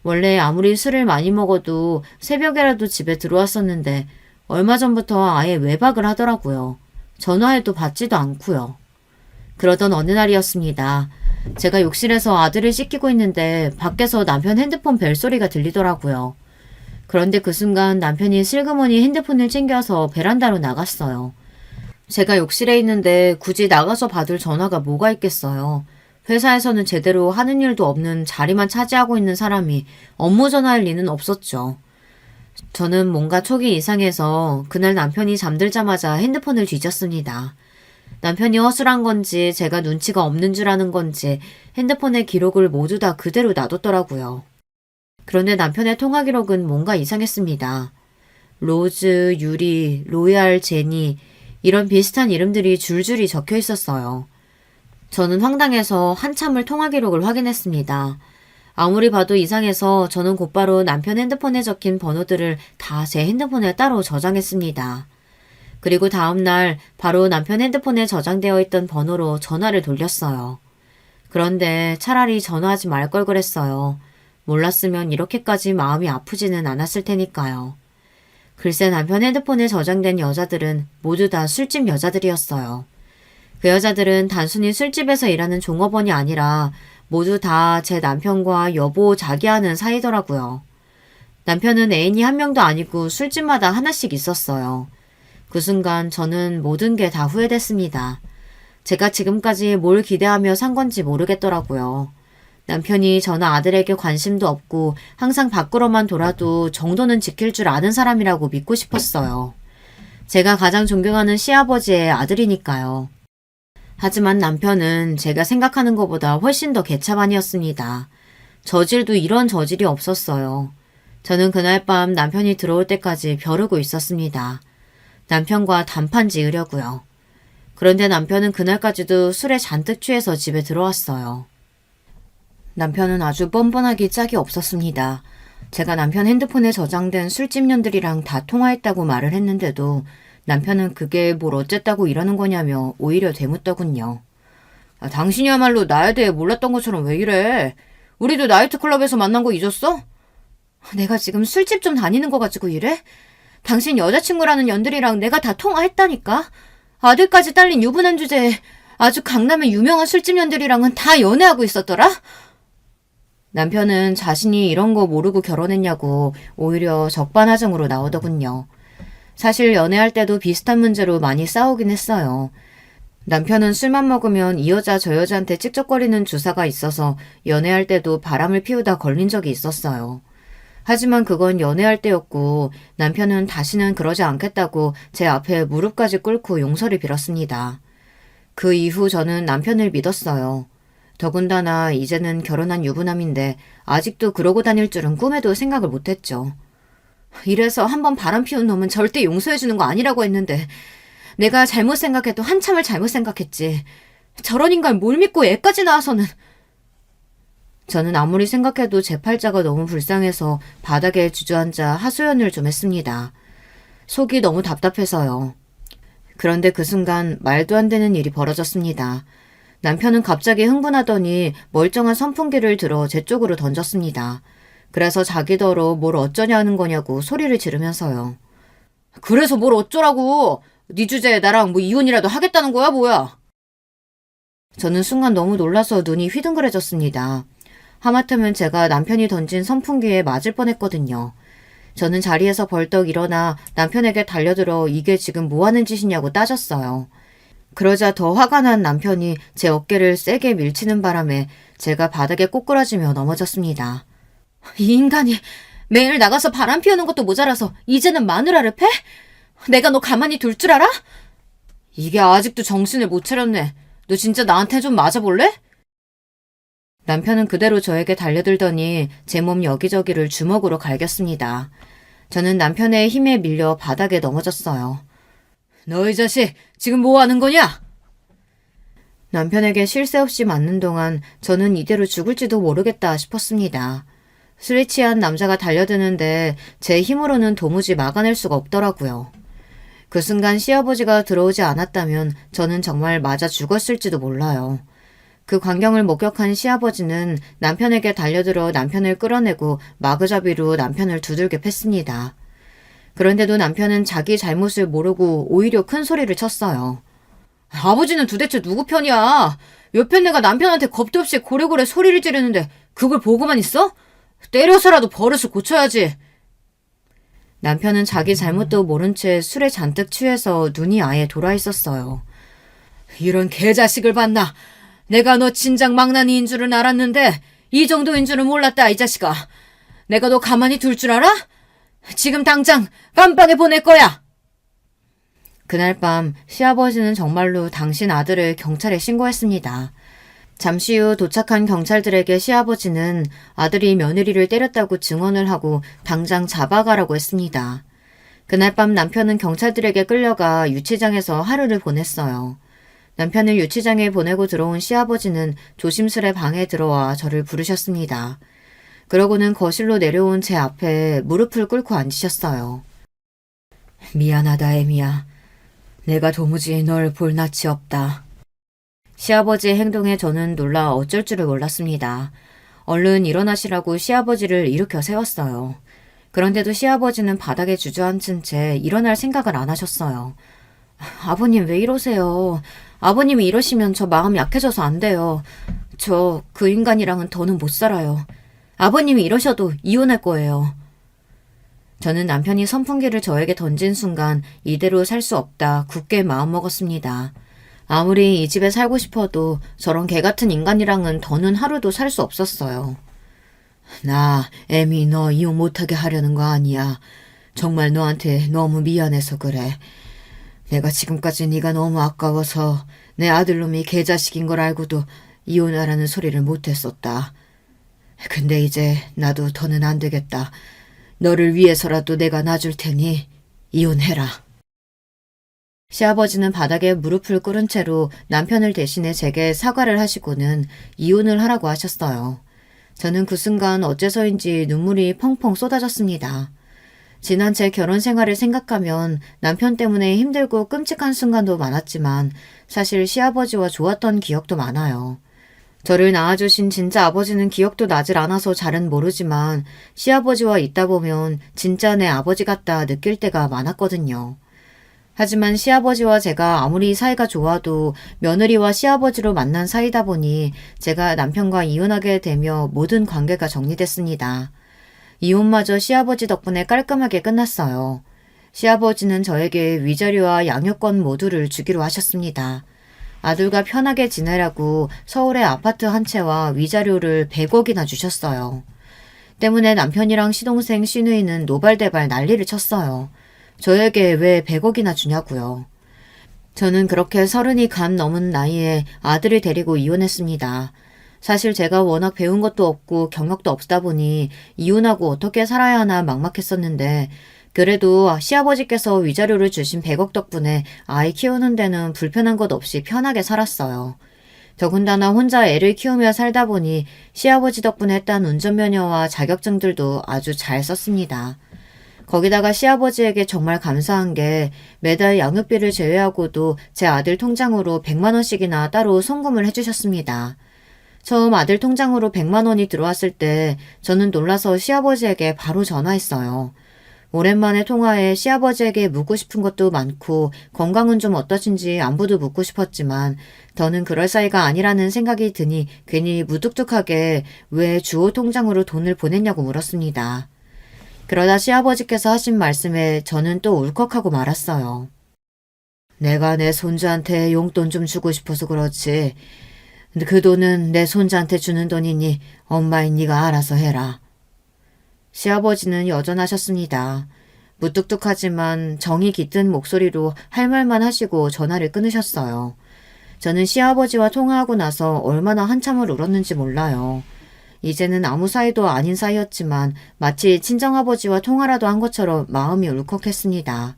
원래 아무리 술을 많이 먹어도 새벽에라도 집에 들어왔었는데 얼마 전부터 아예 외박을 하더라고요. 전화해도 받지도 않고요. 그러던 어느 날이었습니다. 제가 욕실에서 아들을 씻기고 있는데 밖에서 남편 핸드폰 벨소리가 들리더라고요. 그런데 그 순간 남편이 슬그머니 핸드폰을 챙겨서 베란다로 나갔어요. 제가 욕실에 있는데 굳이 나가서 받을 전화가 뭐가 있겠어요. 회사에서는 제대로 하는 일도 없는 자리만 차지하고 있는 사람이 업무 전화할 리는 없었죠. 저는 뭔가 촉이 이상해서 그날 남편이 잠들자마자 핸드폰을 뒤졌습니다. 남편이 허술한 건지 제가 눈치가 없는 줄 아는 건지 핸드폰의 기록을 모두 다 그대로 놔뒀더라고요. 그런데 남편의 통화 기록은 뭔가 이상했습니다. 로즈, 유리, 로얄, 제니 이런 비슷한 이름들이 줄줄이 적혀 있었어요. 저는 황당해서 한참을 통화 기록을 확인했습니다. 아무리 봐도 이상해서 저는 곧바로 남편 핸드폰에 적힌 번호들을 다 제 핸드폰에 따로 저장했습니다. 그리고 다음날 바로 남편 핸드폰에 저장되어 있던 번호로 전화를 돌렸어요. 그런데 차라리 전화하지 말 걸 그랬어요. 몰랐으면 이렇게까지 마음이 아프지는 않았을 테니까요. 글쎄 남편 핸드폰에 저장된 여자들은 모두 다 술집 여자들이었어요. 그 여자들은 단순히 술집에서 일하는 종업원이 아니라 모두 다 제 남편과 여보 자기 하는 사이더라고요. 남편은 애인이 한 명도 아니고 술집마다 하나씩 있었어요. 그 순간 저는 모든 게 다 후회됐습니다. 제가 지금까지 뭘 기대하며 산 건지 모르겠더라고요. 남편이 저나 아들에게 관심도 없고 항상 밖으로만 돌아도 정도는 지킬 줄 아는 사람이라고 믿고 싶었어요. 제가 가장 존경하는 시아버지의 아들이니까요. 하지만 남편은 제가 생각하는 것보다 훨씬 더 개차반이었습니다. 저질도 이런 저질이 없었어요. 저는 그날 밤 남편이 들어올 때까지 벼르고 있었습니다. 남편과 단판 지으려고요. 그런데 남편은 그날까지도 술에 잔뜩 취해서 집에 들어왔어요. 남편은 아주 뻔뻔하기 짝이 없었습니다. 제가 남편 핸드폰에 저장된 술집년들이랑 다 통화했다고 말을 했는데도 남편은 그게 뭘 어쨌다고 이러는 거냐며 오히려 되묻더군요. 당신이야말로 나에 대해 몰랐던 것처럼 왜 이래? 우리도 나이트클럽에서 만난 거 잊었어? 내가 지금 술집 좀 다니는 거 가지고 이래? 당신 여자친구라는 년들이랑 내가 다 통화했다니까? 아들까지 딸린 유부남 주제에 아주 강남의 유명한 술집 년들이랑은 다 연애하고 있었더라? 남편은 자신이 이런 거 모르고 결혼했냐고 오히려 적반하장으로 나오더군요. 사실 연애할 때도 비슷한 문제로 많이 싸우긴 했어요. 남편은 술만 먹으면 이 여자 저 여자한테 찝쩍거리는 주사가 있어서 연애할 때도 바람을 피우다 걸린 적이 있었어요. 하지만 그건 연애할 때였고 남편은 다시는 그러지 않겠다고 제 앞에 무릎까지 꿇고 용서를 빌었습니다. 그 이후 저는 남편을 믿었어요. 더군다나 이제는 결혼한 유부남인데 아직도 그러고 다닐 줄은 꿈에도 생각을 못했죠. 이래서 한번 바람 피운 놈은 절대 용서해주는 거 아니라고 했는데 내가 잘못 생각해도 한참을 잘못 생각했지. 저런 인간 뭘 믿고 애까지 낳아서는. 저는 아무리 생각해도 제 팔자가 너무 불쌍해서 바닥에 주저앉아 하소연을 좀 했습니다. 속이 너무 답답해서요. 그런데 그 순간 말도 안 되는 일이 벌어졌습니다. 남편은 갑자기 흥분하더니 멀쩡한 선풍기를 들어 제 쪽으로 던졌습니다. 그래서 자기더러 뭘 어쩌냐는 거냐고 소리를 지르면서요. 그래서 뭘 어쩌라고! 네 주제에 나랑 뭐 이혼이라도 하겠다는 거야 뭐야? 저는 순간 너무 놀라서 눈이 휘둥그레졌습니다. 하마터면 제가 남편이 던진 선풍기에 맞을 뻔했거든요. 저는 자리에서 벌떡 일어나 남편에게 달려들어 이게 지금 뭐 하는 짓이냐고 따졌어요. 그러자 더 화가 난 남편이 제 어깨를 세게 밀치는 바람에 제가 바닥에 꼬꾸라지며 넘어졌습니다. 이 인간이 매일 나가서 바람 피우는 것도 모자라서 이제는 마누라를 패? 내가 너 가만히 둘 줄 알아? 이게 아직도 정신을 못 차렸네. 너 진짜 나한테 좀 맞아볼래? 남편은 그대로 저에게 달려들더니 제 몸 여기저기를 주먹으로 갈겼습니다. 저는 남편의 힘에 밀려 바닥에 넘어졌어요. 너 이 자식, 지금 뭐 하는 거냐? 남편에게 쉴 새 없이 맞는 동안 저는 이대로 죽을지도 모르겠다 싶었습니다. 술에 취한 남자가 달려드는데 제 힘으로는 도무지 막아낼 수가 없더라고요. 그 순간 시아버지가 들어오지 않았다면 저는 정말 맞아 죽었을지도 몰라요. 그 광경을 목격한 시아버지는 남편에게 달려들어 남편을 끌어내고 마구잡이로 남편을 두들겨 팼습니다. 그런데도 남편은 자기 잘못을 모르고 오히려 큰 소리를 쳤어요. 아버지는 도대체 누구 편이야? 옆에 내가 남편한테 겁도 없이 고래고래 소리를 지르는데 그걸 보고만 있어? 때려서라도 버릇을 고쳐야지. 남편은 자기 잘못도 모른 채 술에 잔뜩 취해서 눈이 아예 돌아 있었어요. 이런 개자식을 봤나? 내가 너 진작 망나니인 줄은 알았는데 이 정도인 줄은 몰랐다, 이 자식아. 내가 너 가만히 둘 줄 알아? 지금 당장 감방에 보낼 거야. 그날 밤 시아버지는 정말로 당신 아들을 경찰에 신고했습니다. 잠시 후 도착한 경찰들에게 시아버지는 아들이 며느리를 때렸다고 증언을 하고 당장 잡아가라고 했습니다. 그날 밤 남편은 경찰들에게 끌려가 유치장에서 하루를 보냈어요. 남편을 유치장에 보내고 들어온 시아버지는 조심스레 방에 들어와 저를 부르셨습니다. 그러고는 거실로 내려온 제 앞에 무릎을 꿇고 앉으셨어요. 미안하다, 애미야. 내가 도무지 널 볼 낯이 없다. 시아버지의 행동에 저는 놀라 어쩔 줄을 몰랐습니다. 얼른 일어나시라고 시아버지를 일으켜 세웠어요. 그런데도 시아버지는 바닥에 주저앉은 채 일어날 생각을 안 하셨어요. 아버님 왜 이러세요? 아버님이 이러시면 저 마음 약해져서 안 돼요. 저 그 인간이랑은 더는 못 살아요. 아버님이 이러셔도 이혼할 거예요. 저는 남편이 선풍기를 저에게 던진 순간 이대로 살 수 없다 굳게 마음먹었습니다. 아무리 이 집에 살고 싶어도 저런 개 같은 인간이랑은 더는 하루도 살 수 없었어요. 나, 애미 너 이혼 못하게 하려는 거 아니야. 정말 너한테 너무 미안해서 그래. 내가 지금까지 네가 너무 아까워서 내 아들놈이 개자식인 걸 알고도 이혼하라는 소리를 못했었다. 근데 이제 나도 더는 안 되겠다. 너를 위해서라도 내가 놔줄 테니 이혼해라. 시아버지는 바닥에 무릎을 꿇은 채로 남편을 대신해 제게 사과를 하시고는 이혼을 하라고 하셨어요. 저는 그 순간 어째서인지 눈물이 펑펑 쏟아졌습니다. 지난 제 결혼 생활을 생각하면 남편 때문에 힘들고 끔찍한 순간도 많았지만 사실 시아버지와 좋았던 기억도 많아요. 저를 낳아주신 진짜 아버지는 기억도 나질 않아서 잘은 모르지만 시아버지와 있다 보면 진짜 내 아버지 같다 느낄 때가 많았거든요. 하지만 시아버지와 제가 아무리 사이가 좋아도 며느리와 시아버지로 만난 사이다 보니 제가 남편과 이혼하게 되며 모든 관계가 정리됐습니다. 이혼마저 시아버지 덕분에 깔끔하게 끝났어요. 시아버지는 저에게 위자료와 양육권 모두를 주기로 하셨습니다. 아들과 편하게 지내라고 서울의 아파트 한 채와 위자료를 100억이나 주셨어요. 때문에 남편이랑 시동생 시누이는 노발대발 난리를 쳤어요. 저에게 왜 100억이나 주냐고요. 저는 그렇게 30이 간 넘은 나이에 아들을 데리고 이혼했습니다. 사실 제가 워낙 배운 것도 없고 경력도 없다 보니 이혼하고 어떻게 살아야 하나 막막했었는데 그래도 시아버지께서 위자료를 주신 100억 덕분에 아이 키우는 데는 불편한 것 없이 편하게 살았어요. 더군다나 혼자 애를 키우며 살다 보니 시아버지 덕분에 딴 운전면허와 자격증들도 아주 잘 썼습니다. 거기다가 시아버지에게 정말 감사한 게 매달 양육비를 제외하고도 제 아들 통장으로 100만 원씩이나 따로 송금을 해주셨습니다. 처음 아들 통장으로 100만 원이 들어왔을 때 저는 놀라서 시아버지에게 바로 전화했어요. 오랜만에 통화해 시아버지에게 묻고 싶은 것도 많고 건강은 좀 어떠신지 안부도 묻고 싶었지만 더는 그럴 사이가 아니라는 생각이 드니 괜히 무뚝뚝하게 왜 주호 통장으로 돈을 보냈냐고 물었습니다. 그러다 시아버지께서 하신 말씀에 저는 또 울컥하고 말았어요. 내가 내 손주한테 용돈 좀 주고 싶어서 그렇지. 근데 그 돈은 내 손자한테 주는 돈이니 엄마인 네가 알아서 해라. 시아버지는 여전하셨습니다. 무뚝뚝하지만 정이 깃든 목소리로 할 말만 하시고 전화를 끊으셨어요. 저는 시아버지와 통화하고 나서 얼마나 한참을 울었는지 몰라요. 이제는 아무 사이도 아닌 사이였지만 마치 친정아버지와 통화라도 한 것처럼 마음이 울컥했습니다.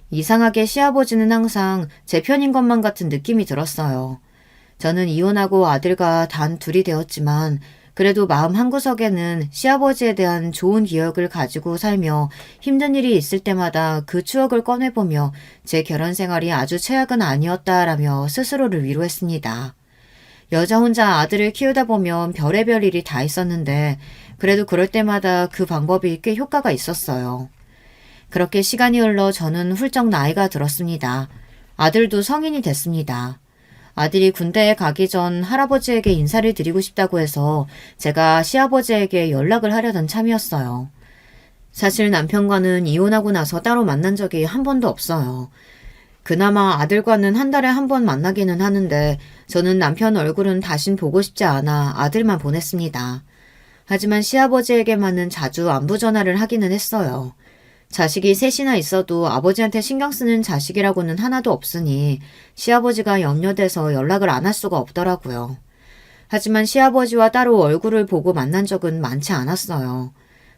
이상하게 시아버지는 항상 제 편인 것만 같은 느낌이 들었어요. 저는 이혼하고 아들과 단 둘이 되었지만 그래도 마음 한구석에는 시아버지에 대한 좋은 기억을 가지고 살며 힘든 일이 있을 때마다 그 추억을 꺼내보며 제 결혼 생활이 아주 최악은 아니었다라며 스스로를 위로했습니다. 여자 혼자 아들을 키우다 보면 별의별 일이 다 있었는데 그래도 그럴 때마다 그 방법이 꽤 효과가 있었어요. 그렇게 시간이 흘러 저는 훌쩍 나이가 들었습니다. 아들도 성인이 됐습니다. 아들이 군대에 가기 전 할아버지에게 인사를 드리고 싶다고 해서 제가 시아버지에게 연락을 하려던 참이었어요. 사실 남편과는 이혼하고 나서 따로 만난 적이 한 번도 없어요. 그나마 아들과는 한 달에 한 번 만나기는 하는데 저는 남편 얼굴은 다신 보고 싶지 않아 아들만 보냈습니다. 하지만 시아버지에게만은 자주 안부 전화를 하기는 했어요. 자식이 셋이나 있어도 아버지한테 신경 쓰는 자식이라고는 하나도 없으니 시아버지가 염려돼서 연락을 안 할 수가 없더라고요. 하지만 시아버지와 따로 얼굴을 보고 만난 적은 많지 않았어요.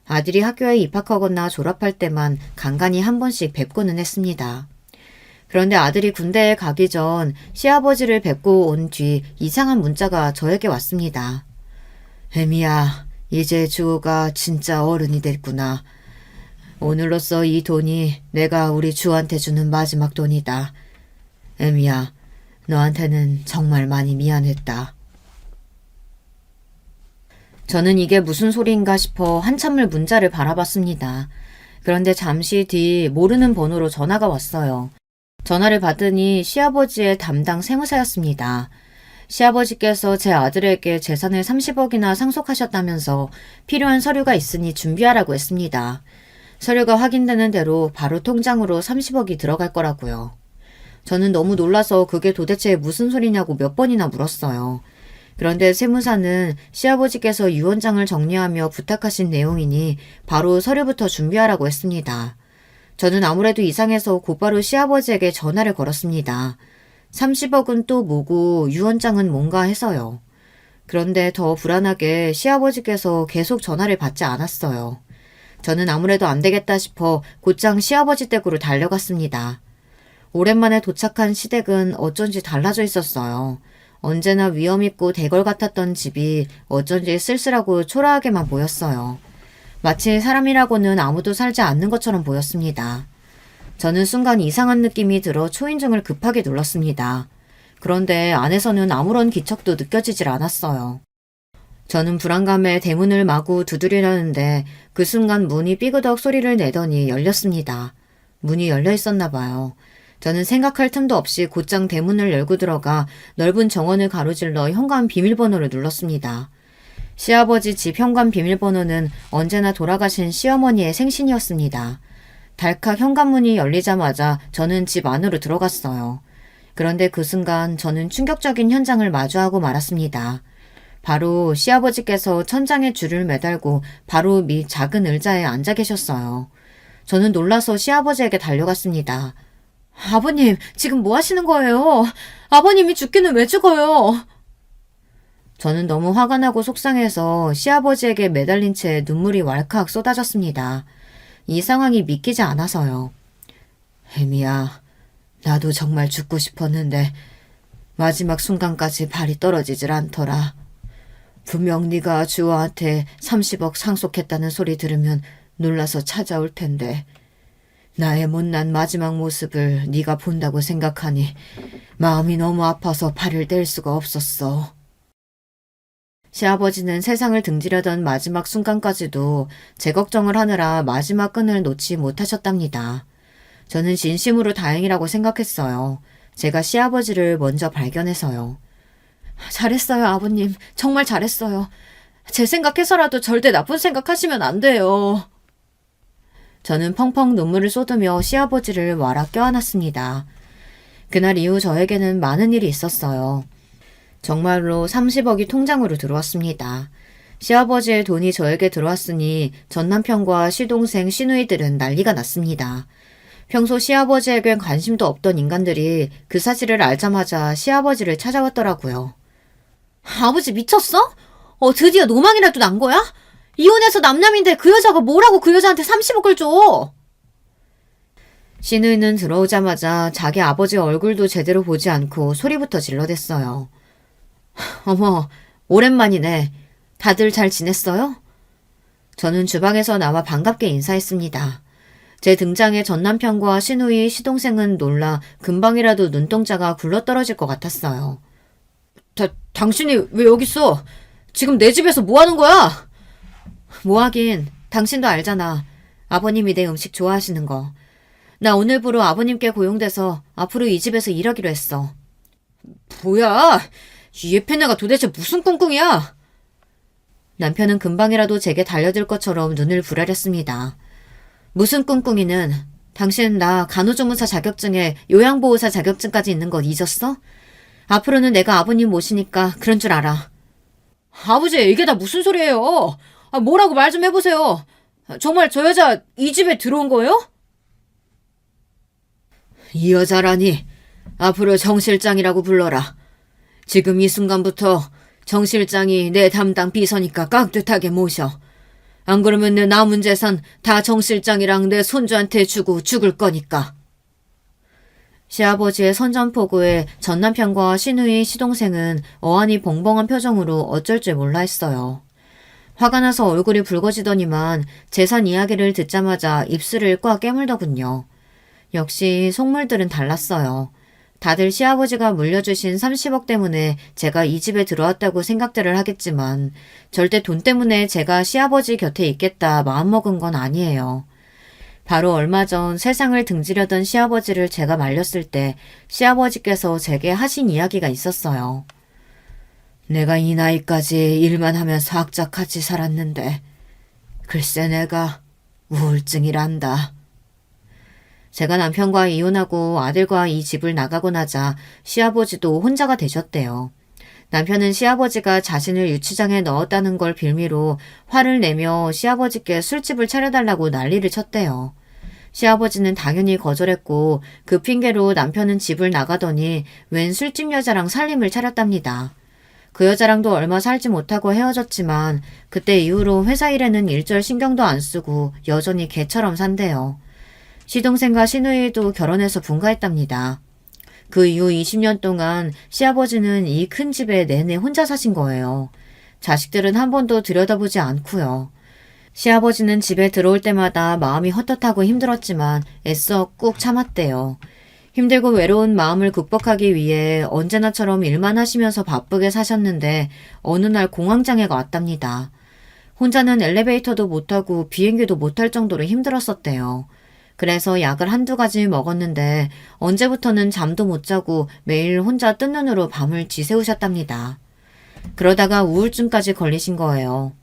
아들이 학교에 입학하거나 졸업할 때만 간간히 한 번씩 뵙고는 했습니다. 그런데 아들이 군대에 가기 전 시아버지를 뵙고 온 뒤 이상한 문자가 저에게 왔습니다. 혜미야, 이제 주호가 진짜 어른이 됐구나. 오늘로써 이 돈이 내가 우리 주한테 주는 마지막 돈이다. 에미야, 너한테는 정말 많이 미안했다. 저는 이게 무슨 소리인가 싶어 한참을 문자를 바라봤습니다. 그런데 잠시 뒤 모르는 번호로 전화가 왔어요. 전화를 받으니 시아버지의 담당 세무사였습니다. 시아버지께서 제 아들에게 재산을 30억이나 상속하셨다면서 필요한 서류가 있으니 준비하라고 했습니다. 서류가 확인되는 대로 바로 통장으로 30억이 들어갈 거라고요. 저는 너무 놀라서 그게 도대체 무슨 소리냐고 몇 번이나 물었어요. 그런데 세무사는 시아버지께서 유언장을 정리하며 부탁하신 내용이니 바로 서류부터 준비하라고 했습니다. 저는 아무래도 이상해서 곧바로 시아버지에게 전화를 걸었습니다. 30억은 또 뭐고 유언장은 뭔가 해서요. 그런데 더 불안하게 시아버지께서 계속 전화를 받지 않았어요. 저는 아무래도 안 되겠다 싶어 곧장 시아버지 댁으로 달려갔습니다. 오랜만에 도착한 시댁은 어쩐지 달라져 있었어요. 언제나 위험있고 대궐 같았던 집이 어쩐지 쓸쓸하고 초라하게만 보였어요. 마치 사람이라고는 아무도 살지 않는 것처럼 보였습니다. 저는 순간 이상한 느낌이 들어 초인종을 급하게 눌렀습니다. 그런데 안에서는 아무런 기척도 느껴지질 않았어요. 저는 불안감에 대문을 마구 두드리려는데 그 순간 문이 삐그덕 소리를 내더니 열렸습니다. 문이 열려 있었나 봐요. 저는 생각할 틈도 없이 곧장 대문을 열고 들어가 넓은 정원을 가로질러 현관 비밀번호를 눌렀습니다. 시아버지 집 현관 비밀번호는 언제나 돌아가신 시어머니의 생신이었습니다. 달칵 현관문이 열리자마자 저는 집 안으로 들어갔어요. 그런데 그 순간 저는 충격적인 현장을 마주하고 말았습니다. 바로 시아버지께서 천장에 줄을 매달고 바로 밑 작은 의자에 앉아 계셨어요. 저는 놀라서 시아버지에게 달려갔습니다. 아버님, 지금 뭐 하시는 거예요? 아버님이 죽기는 왜 죽어요? 저는 너무 화가 나고 속상해서 시아버지에게 매달린 채 눈물이 왈칵 쏟아졌습니다. 이 상황이 믿기지 않아서요. 혜미야, 나도 정말 죽고 싶었는데 마지막 순간까지 발이 떨어지질 않더라. 분명 네가 주호한테 30억 상속했다는 소리 들으면 놀라서 찾아올 텐데 나의 못난 마지막 모습을 네가 본다고 생각하니 마음이 너무 아파서 발을 뗄 수가 없었어. 시아버지는 세상을 등지려던 마지막 순간까지도 제 걱정을 하느라 마지막 끈을 놓지 못하셨답니다. 저는 진심으로 다행이라고 생각했어요. 제가 시아버지를 먼저 발견해서요. 잘했어요, 아버님. 정말 잘했어요. 제 생각해서라도 절대 나쁜 생각하시면 안 돼요. 저는 펑펑 눈물을 쏟으며 시아버지를 와라 껴안았습니다. 그날 이후 저에게는 많은 일이 있었어요. 정말로 30억이 통장으로 들어왔습니다. 시아버지의 돈이 저에게 들어왔으니 전남편과 시동생, 시누이들은 난리가 났습니다. 평소 시아버지에겐 관심도 없던 인간들이 그 사실을 알자마자 시아버지를 찾아왔더라고요. 아버지 미쳤어? 드디어 노망이라도 난 거야? 이혼해서 남남인데 그 여자가 뭐라고 그 여자한테 30억을 줘? 시누이는 들어오자마자 자기 아버지 얼굴도 제대로 보지 않고 소리부터 질러댔어요. 어머, 오랜만이네. 다들 잘 지냈어요? 저는 주방에서 나와 반갑게 인사했습니다. 제 등장에 전남편과 시누이, 시동생은 놀라 금방이라도 눈동자가 굴러떨어질 것 같았어요. 당신이 왜 여기 있어? 지금 내 집에서 뭐 하는 거야? 뭐 하긴, 당신도 알잖아. 아버님이 내 음식 좋아하시는 거. 나 오늘부로 아버님께 고용돼서 앞으로 이 집에서 일하기로 했어. 뭐야? 이 예편네가 도대체 무슨 꿍꿍이야? 남편은 금방이라도 제게 달려들 것처럼 눈을 부라렸습니다. 무슨 꿍꿍이는 당신 나 간호조무사 자격증에 요양보호사 자격증까지 있는 거 잊었어? 앞으로는 내가 아버님 모시니까 그런 줄 알아. 아버지 이게 다 무슨 소리예요? 뭐라고 말 좀 해보세요. 정말 저 여자 이 집에 들어온 거예요? 이 여자라니 앞으로 정 실장이라고 불러라. 지금 이 순간부터 정 실장이 내 담당 비서니까 깍듯하게 모셔. 안 그러면 내 남은 재산 다 정 실장이랑 내 손주한테 주고 죽을 거니까. 시아버지의 선전포고에 전남편과 시누이, 시동생은 어안이 벙벙한 표정으로 어쩔 줄 몰라 했어요. 화가 나서 얼굴이 붉어지더니만 재산 이야기를 듣자마자 입술을 꽉 깨물더군요. 역시 속물들은 달랐어요. 다들 시아버지가 물려주신 30억 때문에 제가 이 집에 들어왔다고 생각들을 하겠지만 절대 돈 때문에 제가 시아버지 곁에 있겠다 마음먹은 건 아니에요. 바로 얼마 전 세상을 등지려던 시아버지를 제가 말렸을 때 시아버지께서 제게 하신 이야기가 있었어요. 내가 이 나이까지 일만 하면서 악착같이 살았는데 글쎄 내가 우울증이란다. 제가 남편과 이혼하고 아들과 이 집을 나가고 나자 시아버지도 혼자가 되셨대요. 남편은 시아버지가 자신을 유치장에 넣었다는 걸 빌미로 화를 내며 시아버지께 술집을 차려달라고 난리를 쳤대요. 시아버지는 당연히 거절했고 그 핑계로 남편은 집을 나가더니 웬 술집 여자랑 살림을 차렸답니다. 그 여자랑도 얼마 살지 못하고 헤어졌지만 그때 이후로 회사 일에는 일절 신경도 안 쓰고 여전히 개처럼 산대요. 시동생과 시누이도 결혼해서 분가했답니다. 그 이후 20년 동안 시아버지는 이 큰 집에 내내 혼자 사신 거예요. 자식들은 한 번도 들여다보지 않고요. 시아버지는 집에 들어올 때마다 마음이 헛헛하고 힘들었지만 애써 꾹 참았대요. 힘들고 외로운 마음을 극복하기 위해 언제나처럼 일만 하시면서 바쁘게 사셨는데 어느 날 공황장애가 왔답니다. 혼자는 엘리베이터도 못 타고 비행기도 못 탈 정도로 힘들었었대요. 그래서 약을 한두 가지 먹었는데 언제부터는 잠도 못 자고 매일 혼자 뜬 눈으로 밤을 지새우셨답니다. 그러다가 우울증까지 걸리신 거예요.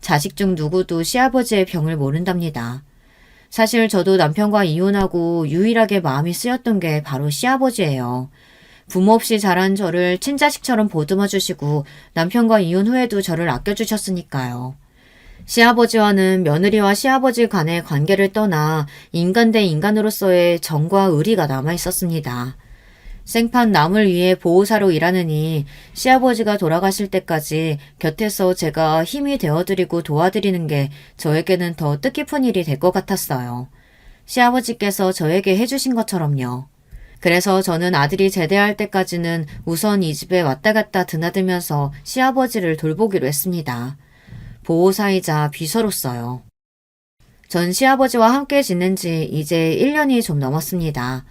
자식 중 누구도 시아버지의 병을 모른답니다. 사실 저도 남편과 이혼하고 유일하게 마음이 쓰였던 게 바로 시아버지예요. 부모 없이 자란 저를 친자식처럼 보듬어 주시고 남편과 이혼 후에도 저를 아껴주셨으니까요. 시아버지와는 며느리와 시아버지 간의 관계를 떠나 인간 대 인간으로서의 정과 의리가 남아 있었습니다. 생판 남을 위해 보호사로 일하느니 시아버지가 돌아가실 때까지 곁에서 제가 힘이 되어드리고 도와드리는 게 저에게는 더 뜻깊은 일이 될 것 같았어요. 시아버지께서 저에게 해주신 것처럼요. 그래서 저는 아들이 제대할 때까지는 우선 이 집에 왔다 갔다 드나들면서 시아버지를 돌보기로 했습니다. 보호사이자 비서로서요. 전 시아버지와 함께 지낸 지 이제 1년이 좀 넘었습니다.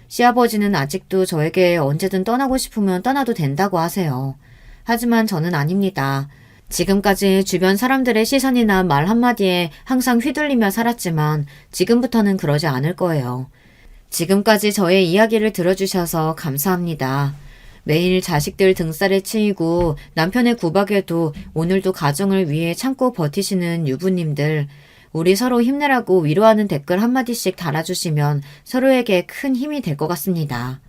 시아버지는 아직도 저에게 언제든 떠나고 싶으면 떠나도 된다고 하세요. 하지만 저는 아닙니다. 지금까지 주변 사람들의 시선이나 말 한마디에 항상 휘둘리며 살았지만 지금부터는 그러지 않을 거예요. 지금까지 저의 이야기를 들어주셔서 감사합니다. 매일 자식들 등살에 치이고 남편의 구박에도 오늘도 가정을 위해 참고 버티시는 유부님들, 우리 서로 힘내라고 위로하는 댓글 한마디씩 달아주시면 서로에게 큰 힘이 될 것 같습니다.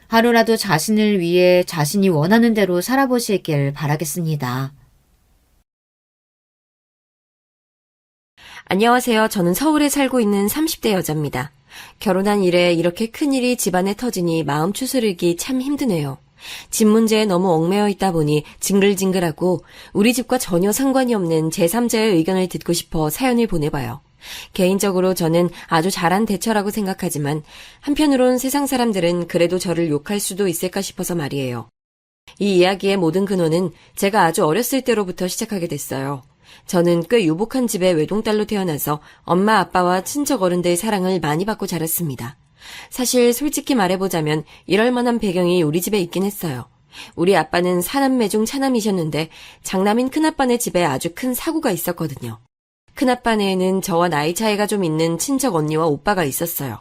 하루라도 자신을 위해 자신이 원하는 대로 살아보시길 바라겠습니다. 안녕하세요. 저는 서울에 살고 있는 30대 여자입니다. 결혼한 이래 이렇게 큰일이 집안에 터지니 마음 추스르기 참 힘드네요. 집 문제에 너무 얽매여 있다 보니 징글징글하고 우리 집과 전혀 상관이 없는 제3자의 의견을 듣고 싶어 사연을 보내봐요. 개인적으로 저는 아주 잘한 대처라고 생각하지만 한편으론 세상 사람들은 그래도 저를 욕할 수도 있을까 싶어서 말이에요. 이 이야기의 모든 근원은 제가 아주 어렸을 때로부터 시작하게 됐어요. 저는 꽤 유복한 집의 외동딸로 태어나서 엄마 아빠와 친척 어른들의 사랑을 많이 받고 자랐습니다. 사실 솔직히 말해보자면 이럴 만한 배경이 우리 집에 있긴 했어요. 우리 아빠는 사남매 중 차남이셨는데 장남인 큰아빠네 집에 아주 큰 사고가 있었거든요. 큰아빠네에는 저와 나이 차이가 좀 있는 친척 언니와 오빠가 있었어요.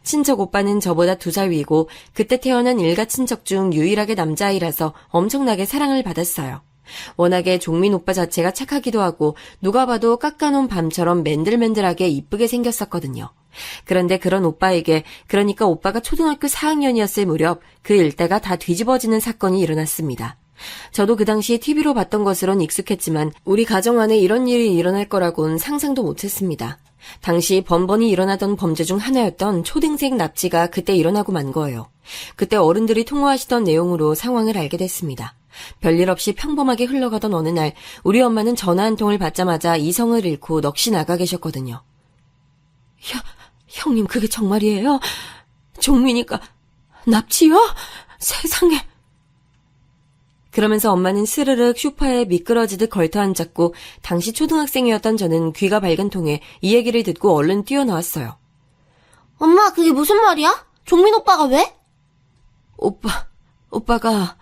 친척 오빠는 저보다 2살 위고 그때 태어난 일가 친척 중 유일하게 남자아이라서 엄청나게 사랑을 받았어요. 워낙에 종민 오빠 자체가 착하기도 하고 누가 봐도 깎아놓은 밤처럼 맨들맨들하게 이쁘게 생겼었거든요. 그런데 그런 오빠에게, 그러니까 오빠가 초등학교 4학년이었을 무렵 그 일대가 다 뒤집어지는 사건이 일어났습니다. 저도 그 당시 TV로 봤던 것으론 익숙했지만 우리 가정 안에 이런 일이 일어날 거라고는 상상도 못했습니다. 당시 번번이 일어나던 범죄 중 하나였던 초딩생 납치가 그때 일어나고 만 거예요. 그때 어른들이 통화하시던 내용으로 상황을 알게 됐습니다. 별일 없이 평범하게 흘러가던 어느 날 우리 엄마는 전화 한 통을 받자마자 이성을 잃고 넋이 나가 계셨거든요. 형님 그게 정말이에요? 종민이가 납치요? 세상에. 그러면서 엄마는 스르륵 소파에 미끄러지듯 걸터앉았고 당시 초등학생이었던 저는 귀가 밝은 통에 이 얘기를 듣고 얼른 뛰어나왔어요. 엄마, 그게 무슨 말이야? 종민 오빠가 왜? 오빠가...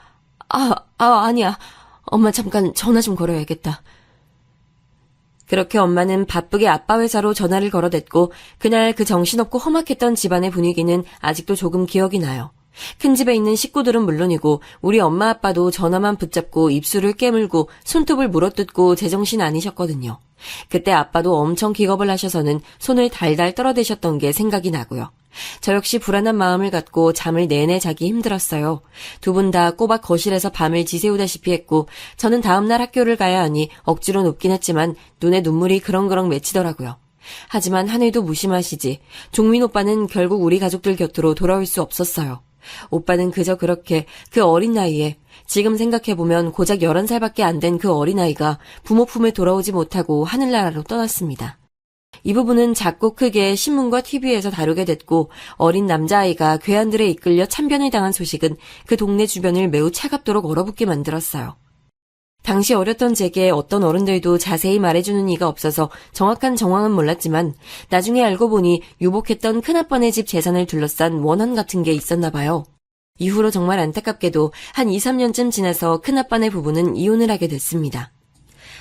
아니야. 엄마 잠깐 전화 좀 걸어야겠다. 그렇게 엄마는 바쁘게 아빠 회사로 전화를 걸어댔고 그날 그 정신없고 험악했던 집안의 분위기는 아직도 조금 기억이 나요. 큰 집에 있는 식구들은 물론이고 우리 엄마 아빠도 전화만 붙잡고 입술을 깨물고 손톱을 물어뜯고 제정신 아니셨거든요. 그때 아빠도 엄청 기겁을 하셔서는 손을 달달 떨어대셨던 게 생각이 나고요. 저 역시 불안한 마음을 갖고 잠을 내내 자기 힘들었어요. 두 분 다 꼬박 거실에서 밤을 지새우다시피 했고 저는 다음날 학교를 가야 하니 억지로 눕긴 했지만 눈에 눈물이 그렁그렁 맺히더라고요. 하지만 하늘도 무심하시지. 종민 오빠는 결국 우리 가족들 곁으로 돌아올 수 없었어요. 오빠는 그저 그렇게 그 어린 나이에, 지금 생각해보면 고작 11살밖에 안 된 그 어린아이가 부모 품에 돌아오지 못하고 하늘나라로 떠났습니다. 이 부분은 작고 크게 신문과 TV에서 다루게 됐고 어린 남자아이가 괴한들에 이끌려 참변을 당한 소식은 그 동네 주변을 매우 차갑도록 얼어붙게 만들었어요. 당시 어렸던 제게 어떤 어른들도 자세히 말해주는 이가 없어서 정확한 정황은 몰랐지만 나중에 알고 보니 유복했던 큰아빠네 집 재산을 둘러싼 원한 같은 게 있었나 봐요. 이후로 정말 안타깝게도 한 2, 3년쯤 지나서 큰아빠네 부부는 이혼을 하게 됐습니다.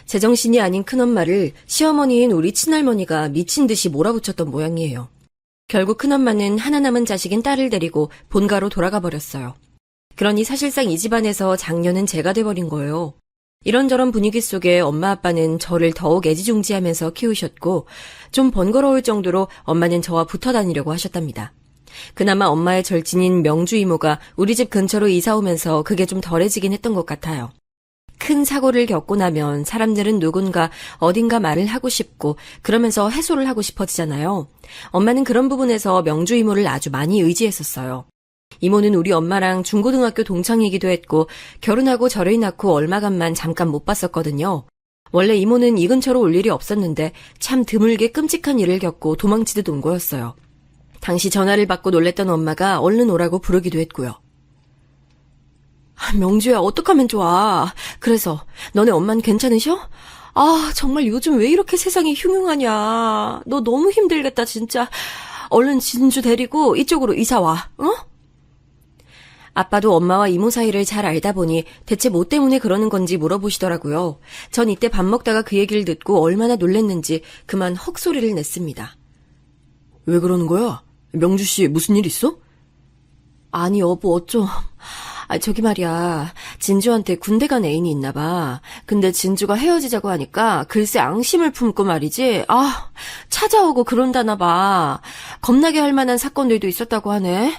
제정신이 아닌 큰엄마를 시어머니인 우리 친할머니가 미친 듯이 몰아붙였던 모양이에요. 결국 큰엄마는 하나 남은 자식인 딸을 데리고 본가로 돌아가 버렸어요. 그러니 사실상 이 집안에서 장녀는 제가 돼버린 거예요. 이런저런 분위기 속에 엄마 아빠는 저를 더욱 애지중지하면서 키우셨고 좀 번거로울 정도로 엄마는 저와 붙어 다니려고 하셨답니다. 그나마 엄마의 절친인 명주 이모가 우리 집 근처로 이사 오면서 그게 좀 덜해지긴 했던 것 같아요. 큰 사고를 겪고 나면 사람들은 누군가 어딘가 말을 하고 싶고 그러면서 해소를 하고 싶어지잖아요. 엄마는 그런 부분에서 명주 이모를 아주 많이 의지했었어요. 이모는 우리 엄마랑 중고등학교 동창이기도 했고 결혼하고 저를 낳고 얼마간만 잠깐 못 봤었거든요. 원래 이모는 이 근처로 올 일이 없었는데 참 드물게 끔찍한 일을 겪고 도망치듯 온 거였어요. 당시 전화를 받고 놀랬던 엄마가 얼른 오라고 부르기도 했고요. 명주야, 어떡하면 좋아. 그래서 너네 엄마는 괜찮으셔? 정말 요즘 왜 이렇게 세상이 흉흉하냐. 너 너무 힘들겠다 진짜. 얼른 진주 데리고 이쪽으로 이사 와. 어? 아빠도 엄마와 이모 사이를 잘 알다 보니 대체 뭐 때문에 그러는 건지 물어보시더라고요. 전 이때 밥 먹다가 그 얘기를 듣고 얼마나 놀랬는지 그만 헉소리를 냈습니다. 왜 그러는 거야? 명주씨 무슨 일 있어? 아니 여보 어쩜... 저기 말이야. 진주한테 군대 간 애인이 있나 봐. 근데 진주가 헤어지자고 하니까 글쎄 앙심을 품고 말이지. 찾아오고 그런다나 봐. 겁나게 할 만한 사건들도 있었다고 하네.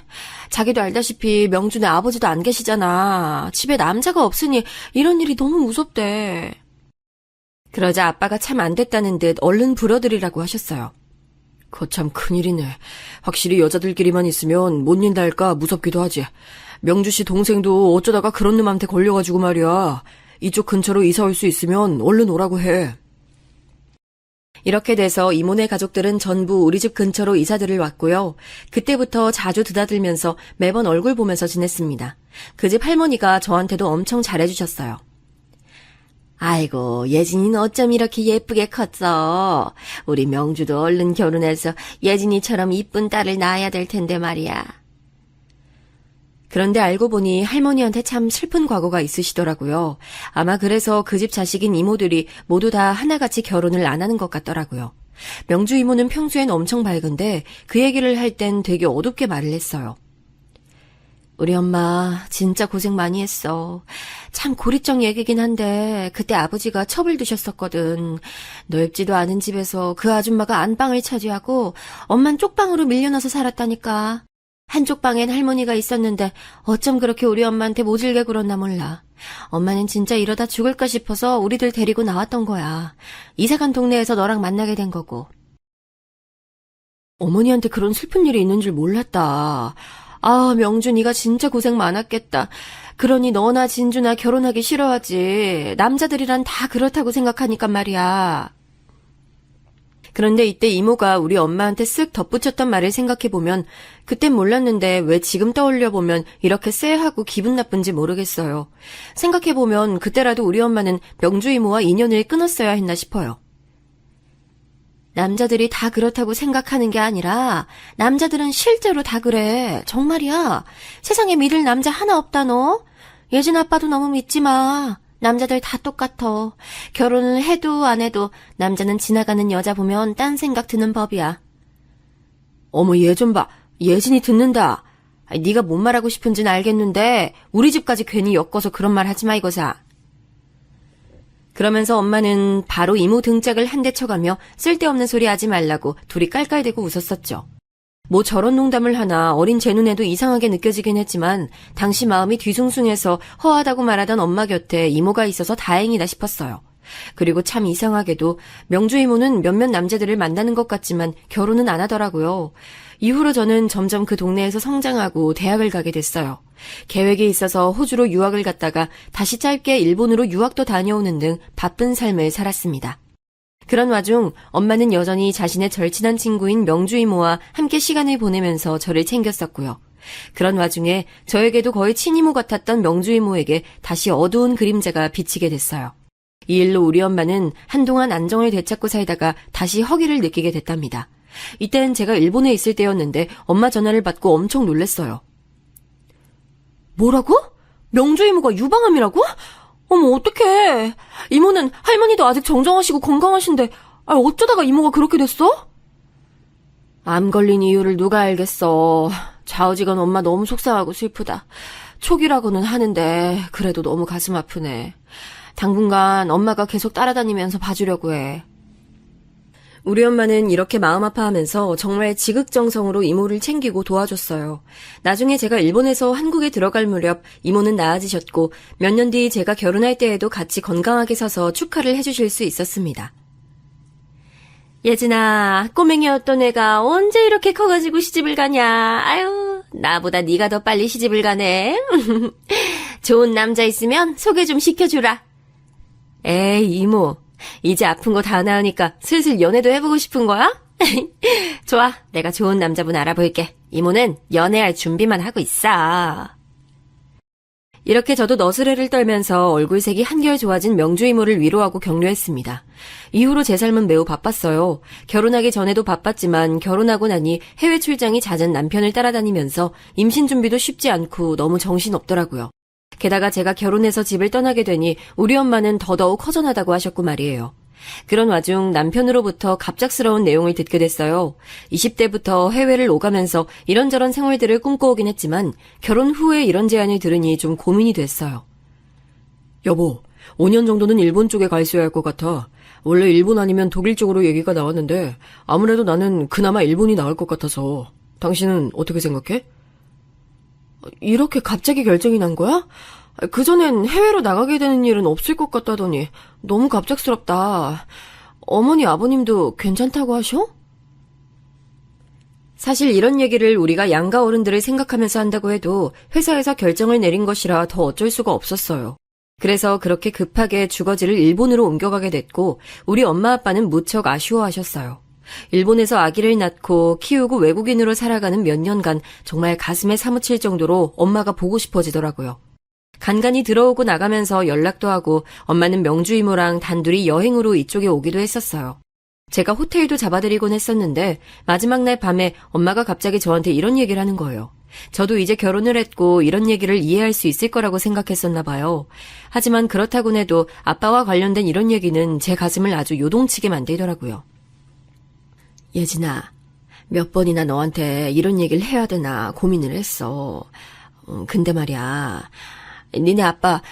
자기도 알다시피 명준의 아버지도 안 계시잖아. 집에 남자가 없으니 이런 일이 너무 무섭대. 그러자 아빠가 참 안 됐다는 듯 얼른 불어드리라고 하셨어요. 거참 큰일이네. 확실히 여자들끼리만 있으면 못 인다 할까 무섭기도 하지. 명주씨 동생도 어쩌다가 그런 놈한테 걸려가지고 말이야. 이쪽 근처로 이사 올 수 있으면 얼른 오라고 해. 이렇게 돼서 이모네 가족들은 전부 우리 집 근처로 이사들을 왔고요. 그때부터 자주 드나들면서 매번 얼굴 보면서 지냈습니다. 그 집 할머니가 저한테도 엄청 잘해주셨어요. 아이고, 예진이는 어쩜 이렇게 예쁘게 컸어. 우리 명주도 얼른 결혼해서 예진이처럼 이쁜 딸을 낳아야 될 텐데 말이야. 그런데 알고 보니 할머니한테 참 슬픈 과거가 있으시더라고요. 아마 그래서 그 집 자식인 이모들이 모두 다 하나같이 결혼을 안 하는 것 같더라고요. 명주 이모는 평소엔 엄청 밝은데 그 얘기를 할 땐 되게 어둡게 말을 했어요. 우리 엄마 진짜 고생 많이 했어. 참 고리적 얘기긴 한데 그때 아버지가 첩을 드셨었거든. 넓지도 않은 집에서 그 아줌마가 안방을 차지하고 엄만 쪽방으로 밀려나서 살았다니까. 한쪽 방엔 할머니가 있었는데 어쩜 그렇게 우리 엄마한테 모질게 굴었나 몰라. 엄마는 진짜 이러다 죽을까 싶어서 우리들 데리고 나왔던 거야. 이사간 동네에서 너랑 만나게 된 거고. 어머니한테 그런 슬픈 일이 있는 줄 몰랐다. 아, 명주 네가 진짜 고생 많았겠다. 그러니 너나 진주나 결혼하기 싫어하지. 남자들이란 다 그렇다고 생각하니까 말이야. 그런데 이때 이모가 우리 엄마한테 쓱 덧붙였던 말을 생각해보면 그땐 몰랐는데 왜 지금 떠올려보면 이렇게 쎄하고 기분 나쁜지 모르겠어요. 생각해보면 그때라도 우리 엄마는 명주 이모와 인연을 끊었어야 했나 싶어요. 남자들이 다 그렇다고 생각하는 게 아니라 남자들은 실제로 다 그래. 정말이야. 세상에 믿을 남자 하나 없다 너. 예진 아빠도 너무 믿지 마. 남자들 다 똑같아. 결혼을 해도 안 해도 남자는 지나가는 여자 보면 딴 생각 드는 법이야. 어머 얘 좀 봐. 예진이 듣는다. 네가 뭔 말하고 싶은지는 알겠는데 우리 집까지 괜히 엮어서 그런 말 하지 마 이거사. 그러면서 엄마는 바로 이모 등짝을 한 대 쳐가며 쓸데없는 소리 하지 말라고 둘이 깔깔대고 웃었었죠. 뭐 저런 농담을 하나 어린 제 눈에도 이상하게 느껴지긴 했지만 당시 마음이 뒤숭숭해서 허하다고 말하던 엄마 곁에 이모가 있어서 다행이다 싶었어요. 그리고 참 이상하게도 명주 이모는 몇몇 남자들을 만나는 것 같지만 결혼은 안 하더라고요. 이후로 저는 점점 그 동네에서 성장하고 대학을 가게 됐어요. 계획이 있어서 호주로 유학을 갔다가 다시 짧게 일본으로 유학도 다녀오는 등 바쁜 삶을 살았습니다. 그런 와중 엄마는 여전히 자신의 절친한 친구인 명주 이모와 함께 시간을 보내면서 저를 챙겼었고요. 그런 와중에 저에게도 거의 친이모 같았던 명주 이모에게 다시 어두운 그림자가 비치게 됐어요. 이 일로 우리 엄마는 한동안 안정을 되찾고 살다가 다시 허기를 느끼게 됐답니다. 이땐 제가 일본에 있을 때였는데 엄마 전화를 받고 엄청 놀랐어요. 뭐라고? 명주 이모가 유방암이라고? 어머 어떡해. 이모는 할머니도 아직 정정하시고 건강하신데 어쩌다가 이모가 그렇게 됐어? 암 걸린 이유를 누가 알겠어. 좌우지간 엄마 너무 속상하고 슬프다. 초기라고는 하는데 그래도 너무 가슴 아프네. 당분간 엄마가 계속 따라다니면서 봐주려고 해. 우리 엄마는 이렇게 마음 아파하면서 정말 지극정성으로 이모를 챙기고 도와줬어요. 나중에 제가 일본에서 한국에 들어갈 무렵 이모는 나아지셨고 몇 년 뒤 제가 결혼할 때에도 같이 건강하게 서서 축하를 해주실 수 있었습니다. 예진아, 꼬맹이였던 애가 언제 이렇게 커가지고 시집을 가냐. 아유, 나보다 네가 더 빨리 시집을 가네. 좋은 남자 있으면 소개 좀 시켜주라. 에이, 이모. 이제 아픈 거 다 나으니까 슬슬 연애도 해보고 싶은 거야? 좋아, 내가 좋은 남자분 알아볼게. 이모는 연애할 준비만 하고 있어. 이렇게 저도 너스레를 떨면서 얼굴색이 한결 좋아진 명주 이모를 위로하고 격려했습니다. 이후로 제 삶은 매우 바빴어요. 결혼하기 전에도 바빴지만 결혼하고 나니 해외 출장이 잦은 남편을 따라다니면서 임신 준비도 쉽지 않고 너무 정신없더라고요. 게다가 제가 결혼해서 집을 떠나게 되니 우리 엄마는 더더욱 허전하다고 하셨고 말이에요. 그런 와중 남편으로부터 갑작스러운 내용을 듣게 됐어요. 20대부터 해외를 오가면서 이런저런 생활들을 꿈꿔오긴 했지만 결혼 후에 이런 제안을 들으니 좀 고민이 됐어요. 여보, 5년 정도는 일본 쪽에 가 있어야 할 것 같아. 원래 일본 아니면 독일 쪽으로 얘기가 나왔는데 아무래도 나는 그나마 일본이 나을 것 같아서. 당신은 어떻게 생각해? 이렇게 갑자기 결정이 난 거야? 그전엔 해외로 나가게 되는 일은 없을 것 같다더니 너무 갑작스럽다. 어머니 아버님도 괜찮다고 하셔? 사실 이런 얘기를 우리가 양가 어른들을 생각하면서 한다고 해도 회사에서 결정을 내린 것이라 더 어쩔 수가 없었어요. 그래서 그렇게 급하게 주거지를 일본으로 옮겨가게 됐고 우리 엄마 아빠는 무척 아쉬워하셨어요. 일본에서 아기를 낳고 키우고 외국인으로 살아가는 몇 년간 정말 가슴에 사무칠 정도로 엄마가 보고 싶어지더라고요. 간간히 들어오고 나가면서 연락도 하고 엄마는 명주 이모랑 단둘이 여행으로 이쪽에 오기도 했었어요. 제가 호텔도 잡아드리곤 했었는데 마지막 날 밤에 엄마가 갑자기 저한테 이런 얘기를 하는 거예요. 저도 이제 결혼을 했고 이런 얘기를 이해할 수 있을 거라고 생각했었나 봐요. 하지만 그렇다곤 해도 아빠와 관련된 이런 얘기는 제 가슴을 아주 요동치게 만들더라고요. 예진아, 몇 번이나 너한테 이런 얘기를 해야 되나 고민을 했어. 근데 말이야, 니네 아빠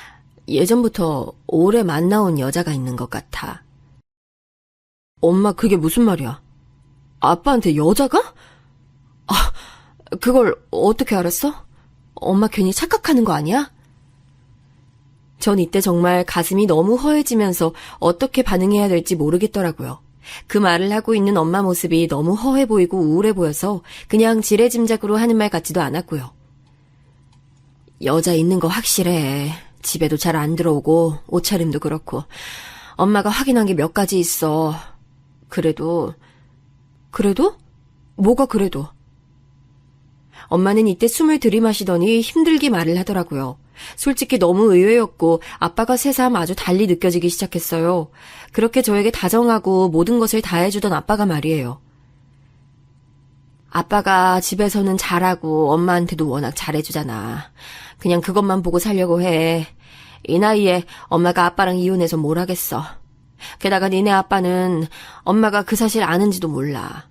예전부터 오래 만나온 여자가 있는 것 같아. 엄마, 그게 무슨 말이야? 아빠한테 여자가? 아, 그걸 어떻게 알았어? 엄마 괜히 착각하는 거 아니야? 전 이때 정말 가슴이 너무 허해지면서 어떻게 반응해야 될지 모르겠더라고요. 그 말을 하고 있는 엄마 모습이 너무 허해 보이고 우울해 보여서 그냥 지레짐작으로 하는 말 같지도 않았고요. 여자 있는 거 확실해. 집에도 잘 안 들어오고 옷차림도 그렇고 엄마가 확인한 게 몇 가지 있어. 그래도? 뭐가 그래도? 엄마는 이때 숨을 들이마시더니 힘들게 말을 하더라고요. 솔직히 너무 의외였고 아빠가 새삼 아주 달리 느껴지기 시작했어요. 그렇게 저에게 다정하고 모든 것을 다 해주던 아빠가 말이에요. 아빠가 집에서는 잘하고 엄마한테도 워낙 잘해주잖아. 그냥 그것만 보고 살려고 해. 이 나이에 엄마가 아빠랑 이혼해서 뭘 하겠어. 게다가 니네 아빠는 엄마가 그 사실 아는지도 몰라.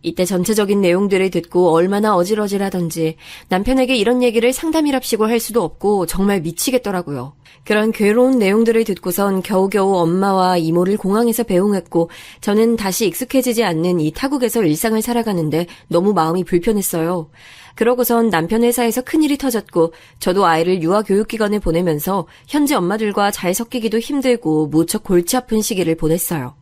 이때 전체적인 내용들을 듣고 얼마나 어질어질하던지 남편에게 이런 얘기를 상담이랍시고 할 수도 없고 정말 미치겠더라고요. 그런 괴로운 내용들을 듣고선 겨우겨우 엄마와 이모를 공항에서 배웅했고 저는 다시 익숙해지지 않는 이 타국에서 일상을 살아가는데 너무 마음이 불편했어요. 그러고선 남편 회사에서 큰일이 터졌고 저도 아이를 유아교육기관에 보내면서 현지 엄마들과 잘 섞이기도 힘들고 무척 골치 아픈 시기를 보냈어요.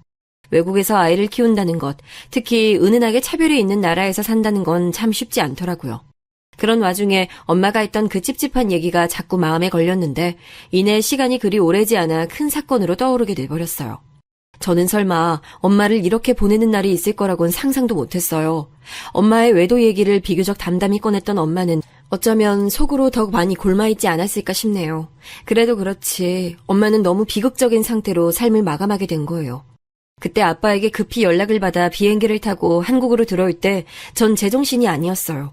외국에서 아이를 키운다는 것, 특히 은은하게 차별이 있는 나라에서 산다는 건 참 쉽지 않더라고요. 그런 와중에 엄마가 했던 그 찝찝한 얘기가 자꾸 마음에 걸렸는데 이내 시간이 그리 오래지 않아 큰 사건으로 떠오르게 돼버렸어요. 저는 설마 엄마를 이렇게 보내는 날이 있을 거라고는 상상도 못했어요. 엄마의 외도 얘기를 비교적 담담히 꺼냈던 엄마는 어쩌면 속으로 더 많이 골마있지 않았을까 싶네요. 그래도 그렇지 엄마는 너무 비극적인 상태로 삶을 마감하게 된 거예요. 그때 아빠에게 급히 연락을 받아 비행기를 타고 한국으로 들어올 때 전 제정신이 아니었어요.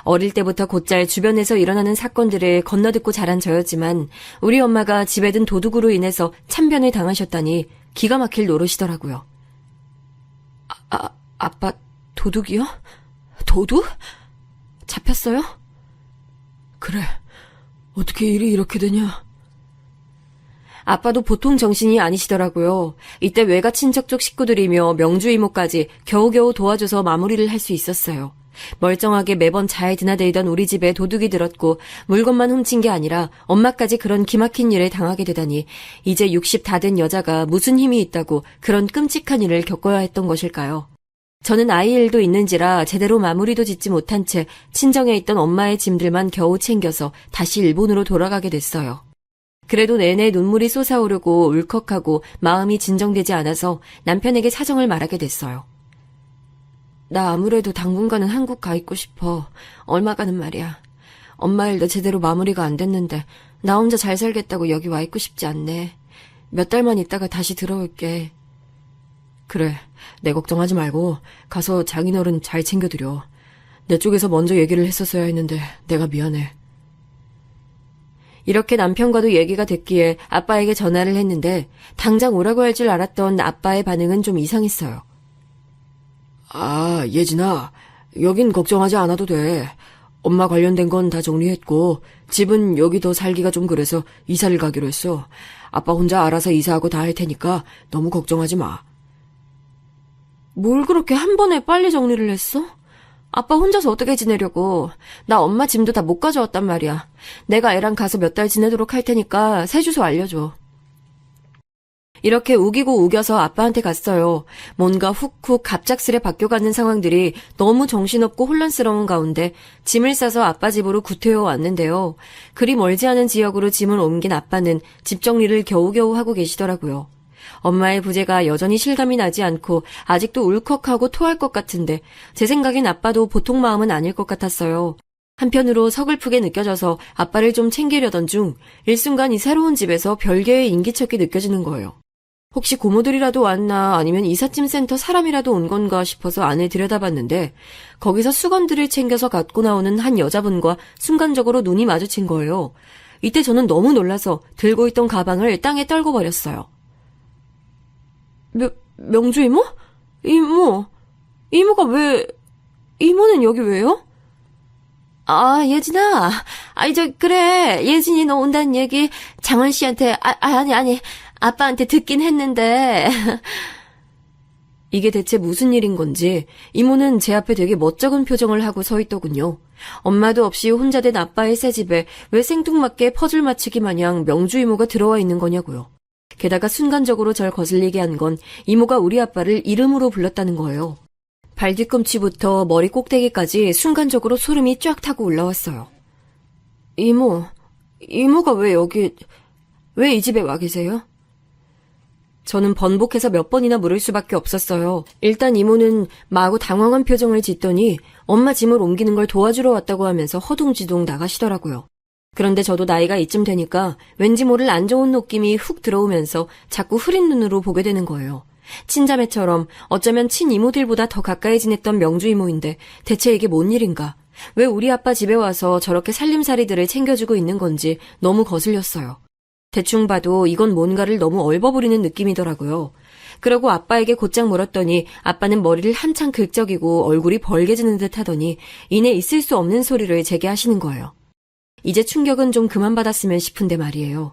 어릴 때부터 곧잘 주변에서 일어나는 사건들을 건너듣고 자란 저였지만 우리 엄마가 집에 든 도둑으로 인해서 참변을 당하셨다니 기가 막힐 노릇이더라고요. 아빠 도둑이요? 도둑? 잡혔어요? 그래. 어떻게 일이 이렇게 되냐? 아빠도 보통 정신이 아니시더라고요. 이때 외가 친척 쪽 식구들이며 명주 이모까지 겨우겨우 도와줘서 마무리를 할 수 있었어요. 멀쩡하게 매번 잘 드나들던 우리 집에 도둑이 들었고 물건만 훔친 게 아니라 엄마까지 그런 기막힌 일을 당하게 되다니 이제 60 다 된 여자가 무슨 힘이 있다고 그런 끔찍한 일을 겪어야 했던 것일까요? 저는 아이 일도 있는지라 제대로 마무리도 짓지 못한 채 친정에 있던 엄마의 짐들만 겨우 챙겨서 다시 일본으로 돌아가게 됐어요. 그래도 내내 눈물이 솟아오르고 울컥하고 마음이 진정되지 않아서 남편에게 사정을 말하게 됐어요. 나 아무래도 당분간은 한국 가 있고 싶어. 얼마간은 말이야. 엄마 일도 제대로 마무리가 안 됐는데 나 혼자 잘 살겠다고 여기 와 있고 싶지 않네. 몇 달만 있다가 다시 들어올게. 그래, 내 걱정하지 말고 가서 장인어른 잘 챙겨드려. 내 쪽에서 먼저 얘기를 했었어야 했는데 내가 미안해. 이렇게 남편과도 얘기가 됐기에 아빠에게 전화를 했는데 당장 오라고 할 줄 알았던 아빠의 반응은 좀 이상했어요. 아, 예진아, 여긴 걱정하지 않아도 돼. 엄마 관련된 건 다 정리했고 집은 여기 더 살기가 좀 그래서 이사를 가기로 했어. 아빠 혼자 알아서 이사하고 다 할 테니까 너무 걱정하지 마. 뭘 그렇게 한 번에 빨리 정리를 했어? 아빠 혼자서 어떻게 지내려고. 나 엄마 짐도 다 못 가져왔단 말이야. 내가 애랑 가서 몇 달 지내도록 할 테니까 새 주소 알려줘. 이렇게 우기고 우겨서 아빠한테 갔어요. 뭔가 훅훅 갑작스레 바뀌어가는 상황들이 너무 정신없고 혼란스러운 가운데 짐을 싸서 아빠 집으로 구태여 왔는데요. 그리 멀지 않은 지역으로 짐을 옮긴 아빠는 집 정리를 겨우겨우 하고 계시더라고요. 엄마의 부재가 여전히 실감이 나지 않고 아직도 울컥하고 토할 것 같은데 제 생각엔 아빠도 보통 마음은 아닐 것 같았어요. 한편으로 서글프게 느껴져서 아빠를 좀 챙기려던 중 일순간 이 새로운 집에서 별개의 인기척이 느껴지는 거예요. 혹시 고모들이라도 왔나 아니면 이삿짐 센터 사람이라도 온 건가 싶어서 안을 들여다봤는데 거기서 수건들을 챙겨서 갖고 나오는 한 여자분과 순간적으로 눈이 마주친 거예요. 이때 저는 너무 놀라서 들고 있던 가방을 땅에 떨궈 버렸어요. 명주 이모? 이모가 이모는 여기 왜요? 아, 예진아. 그래. 예진이 너 온다는 얘기 장원 씨한테, 아니. 아빠한테 듣긴 했는데. 이게 대체 무슨 일인 건지 이모는 제 앞에 되게 멋쩍은 표정을 하고 서 있더군요. 엄마도 없이 혼자 된 아빠의 새 집에 왜 생뚱맞게 퍼즐 맞추기 마냥 명주 이모가 들어와 있는 거냐고요. 게다가 순간적으로 절 거슬리게 한 건 이모가 우리 아빠를 이름으로 불렀다는 거예요. 발 뒤꿈치부터 머리 꼭대기까지 순간적으로 소름이 쫙 타고 올라왔어요. 이모가 왜 이 집에 와 계세요? 저는 번복해서 몇 번이나 물을 수밖에 없었어요. 일단 이모는 마구 당황한 표정을 짓더니 엄마 짐을 옮기는 걸 도와주러 왔다고 하면서 허둥지둥 나가시더라고요. 그런데 저도 나이가 이쯤 되니까 왠지 모를 안 좋은 느낌이 훅 들어오면서 자꾸 흐린 눈으로 보게 되는 거예요. 친자매처럼 어쩌면 친이모들보다 더 가까이 지냈던 명주 이모인데 대체 이게 뭔 일인가? 왜 우리 아빠 집에 와서 저렇게 살림살이들을 챙겨주고 있는 건지 너무 거슬렸어요. 대충 봐도 이건 뭔가를 너무 얼버무리는 느낌이더라고요. 그러고 아빠에게 곧장 물었더니 아빠는 머리를 한창 긁적이고 얼굴이 벌개지는 듯 하더니 이내 있을 수 없는 소리를 제게 하시는 거예요. 이제 충격은 좀 그만 받았으면 싶은데 말이에요.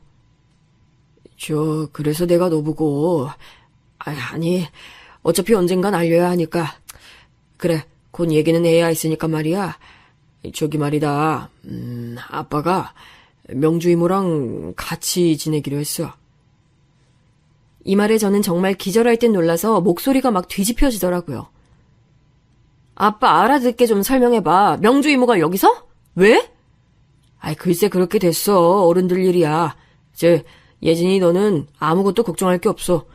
그래서 내가 너보고... 아니, 어차피 언젠간 알려야 하니까. 그래, 곧 얘기는 해야 했으니까 말이야. 저기 말이다, 아빠가 명주 이모랑 같이 지내기로 했어. 이 말에 저는 정말 기절할 듯 놀라서 목소리가 막 뒤집혀지더라고요. 아빠 알아듣게 좀 설명해봐. 명주 이모가 여기서? 왜? 글쎄 그렇게 됐어. 어른들 일이야. 예진이 너는 아무것도 걱정할 게 없어.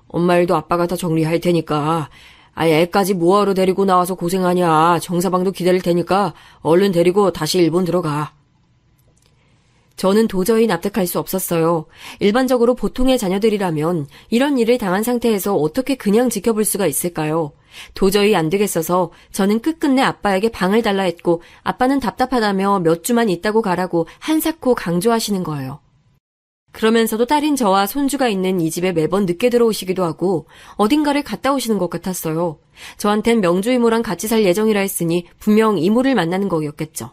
엄마 일도 아빠가 다 정리할 테니까. 애까지 뭐하러 데리고 나와서 고생하냐. 정사방도 기다릴 테니까 얼른 데리고 다시 일본 들어가. 저는 도저히 납득할 수 없었어요. 일반적으로 보통의 자녀들이라면 이런 일을 당한 상태에서 어떻게 그냥 지켜볼 수가 있을까요? 도저히 안 되겠어서 저는 끝끝내 아빠에게 방을 달라 했고 아빠는 답답하다며 몇 주만 있다고 가라고 한사코 강조하시는 거예요. 그러면서도 딸인 저와 손주가 있는 이 집에 매번 늦게 들어오시기도 하고 어딘가를 갔다 오시는 것 같았어요. 저한텐 명주 이모랑 같이 살 예정이라 했으니 분명 이모를 만나는 거였겠죠.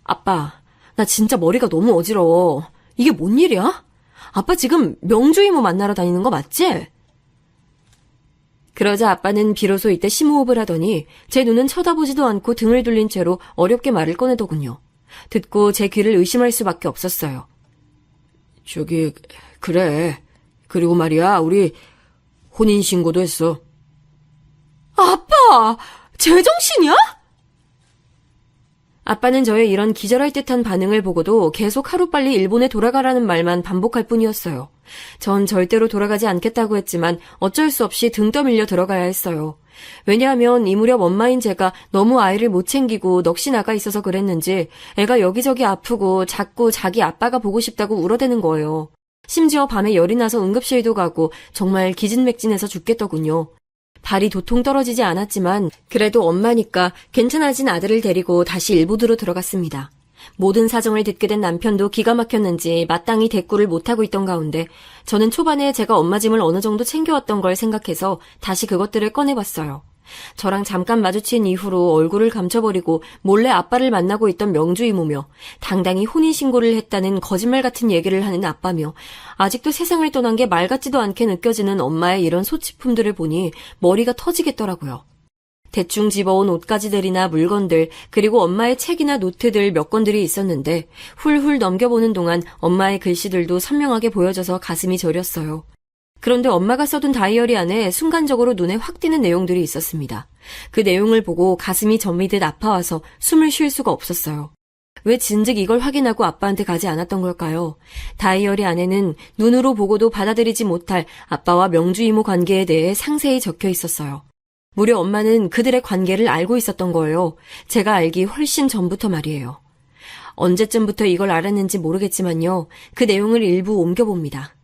아빠, 나 진짜 머리가 너무 어지러워. 이게 뭔 일이야? 아빠 지금 명주 이모 만나러 다니는 거 맞지? 그러자 아빠는 비로소 이때 심호흡을 하더니 제 눈은 쳐다보지도 않고 등을 돌린 채로 어렵게 말을 꺼내더군요. 듣고 제 귀를 의심할 수밖에 없었어요. 그래. 그리고 말이야, 우리 혼인신고도 했어. 아빠! 제정신이야? 아빠는 저의 이런 기절할 듯한 반응을 보고도 계속 하루빨리 일본에 돌아가라는 말만 반복할 뿐이었어요. 전 절대로 돌아가지 않겠다고 했지만 어쩔 수 없이 등 떠밀려 들어가야 했어요. 왜냐하면 이 무렵 엄마인 제가 너무 아이를 못 챙기고 넋이 나가 있어서 그랬는지 애가 여기저기 아프고 자꾸 자기 아빠가 보고 싶다고 울어대는 거예요. 심지어 밤에 열이 나서 응급실도 가고 정말 기진맥진해서 죽겠더군요. 발이 도통 떨어지지 않았지만 그래도 엄마니까 괜찮아진 아들을 데리고 다시 일부드로 들어갔습니다. 모든 사정을 듣게 된 남편도 기가 막혔는지 마땅히 대꾸를 못하고 있던 가운데 저는 초반에 제가 엄마 짐을 어느 정도 챙겨왔던 걸 생각해서 다시 그것들을 꺼내봤어요. 저랑 잠깐 마주친 이후로 얼굴을 감춰버리고 몰래 아빠를 만나고 있던 명주 이모며 당당히 혼인신고를 했다는 거짓말 같은 얘기를 하는 아빠며 아직도 세상을 떠난 게 말 같지도 않게 느껴지는 엄마의 이런 소치품들을 보니 머리가 터지겠더라고요. 대충 집어온 옷가지들이나 물건들 그리고 엄마의 책이나 노트들 몇 권들이 있었는데 훌훌 넘겨보는 동안 엄마의 글씨들도 선명하게 보여져서 가슴이 저렸어요. 그런데 엄마가 써둔 다이어리 안에 순간적으로 눈에 확 띄는 내용들이 있었습니다. 그 내용을 보고 가슴이 저미듯 아파와서 숨을 쉴 수가 없었어요. 왜 진즉 이걸 확인하고 아빠한테 가지 않았던 걸까요? 다이어리 안에는 눈으로 보고도 받아들이지 못할 아빠와 명주 이모 관계에 대해 상세히 적혀 있었어요. 무려 엄마는 그들의 관계를 알고 있었던 거예요. 제가 알기 훨씬 전부터 말이에요. 언제쯤부터 이걸 알았는지 모르겠지만요. 그 내용을 일부 옮겨봅니다.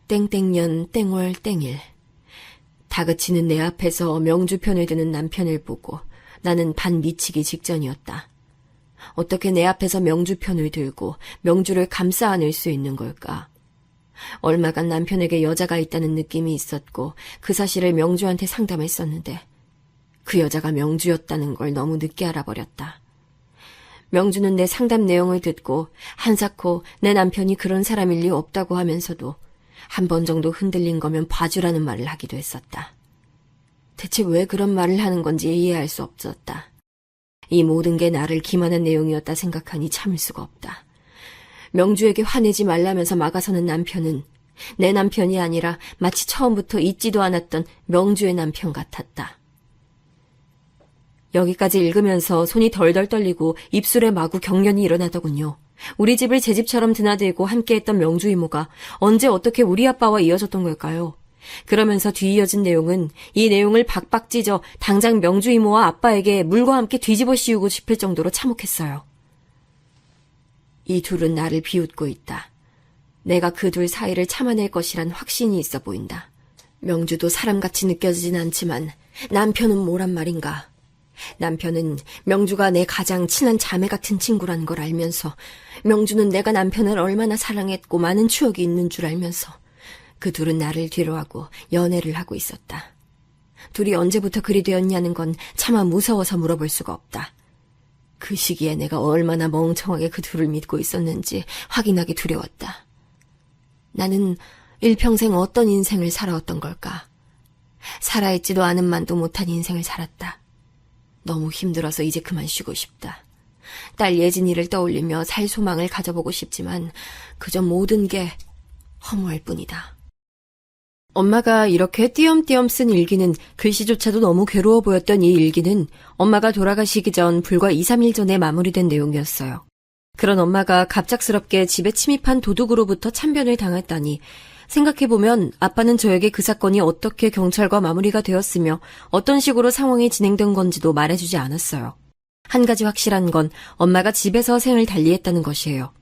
땡땡년 땡월 땡일. 다그치는 내 앞에서 명주 편을 드는 남편을 보고 나는 반 미치기 직전이었다. 어떻게 내 앞에서 명주 편을 들고 명주를 감싸 안을 수 있는 걸까? 얼마간 남편에게 여자가 있다는 느낌이 있었고 그 사실을 명주한테 상담했었는데 그 여자가 명주였다는 걸 너무 늦게 알아버렸다. 명주는 내 상담 내용을 듣고 한사코 내 남편이 그런 사람일 리 없다고 하면서도 한 번 정도 흔들린 거면 봐주라는 말을 하기도 했었다. 대체 왜 그런 말을 하는 건지 이해할 수 없었다. 이 모든 게 나를 기만한 내용이었다 생각하니 참을 수가 없다. 명주에게 화내지 말라면서 막아서는 남편은 내 남편이 아니라 마치 처음부터 잊지도 않았던 명주의 남편 같았다. 여기까지 읽으면서 손이 덜덜 떨리고 입술에 마구 경련이 일어나더군요. 우리 집을 제 집처럼 드나들고 함께했던 명주 이모가 언제 어떻게 우리 아빠와 이어졌던 걸까요? 그러면서 뒤이어진 내용은 이 내용을 박박 찢어 당장 명주 이모와 아빠에게 물과 함께 뒤집어 씌우고 싶을 정도로 참혹했어요. 이 둘은 나를 비웃고 있다. 내가 그 둘 사이를 참아낼 것이란 확신이 있어 보인다. 명주도 사람같이 느껴지진 않지만 남편은 뭐란 말인가. 남편은 명주가 내 가장 친한 자매 같은 친구라는 걸 알면서 명주는 내가 남편을 얼마나 사랑했고 많은 추억이 있는 줄 알면서 그 둘은 나를 뒤로하고 연애를 하고 있었다. 둘이 언제부터 그리 되었냐는 건 차마 무서워서 물어볼 수가 없다. 그 시기에 내가 얼마나 멍청하게 그 둘을 믿고 있었는지 확인하기 두려웠다. 나는 일평생 어떤 인생을 살아왔던 걸까? 살아있지도 않은 만도 못한 인생을 살았다. 너무 힘들어서 이제 그만 쉬고 싶다. 딸 예진이를 떠올리며 살 소망을 가져보고 싶지만 그저 모든 게 허무할 뿐이다. 엄마가 이렇게 띄엄띄엄 쓴 일기는 글씨조차도 너무 괴로워 보였던 이 일기는 엄마가 돌아가시기 전 불과 2, 3일 전에 마무리된 내용이었어요. 그런 엄마가 갑작스럽게 집에 침입한 도둑으로부터 참변을 당했다니 생각해보면 아빠는 저에게 그 사건이 어떻게 경찰과 마무리가 되었으며 어떤 식으로 상황이 진행된 건지도 말해주지 않았어요. 한 가지 확실한 건 엄마가 집에서 생을 달리했다는 것이에요.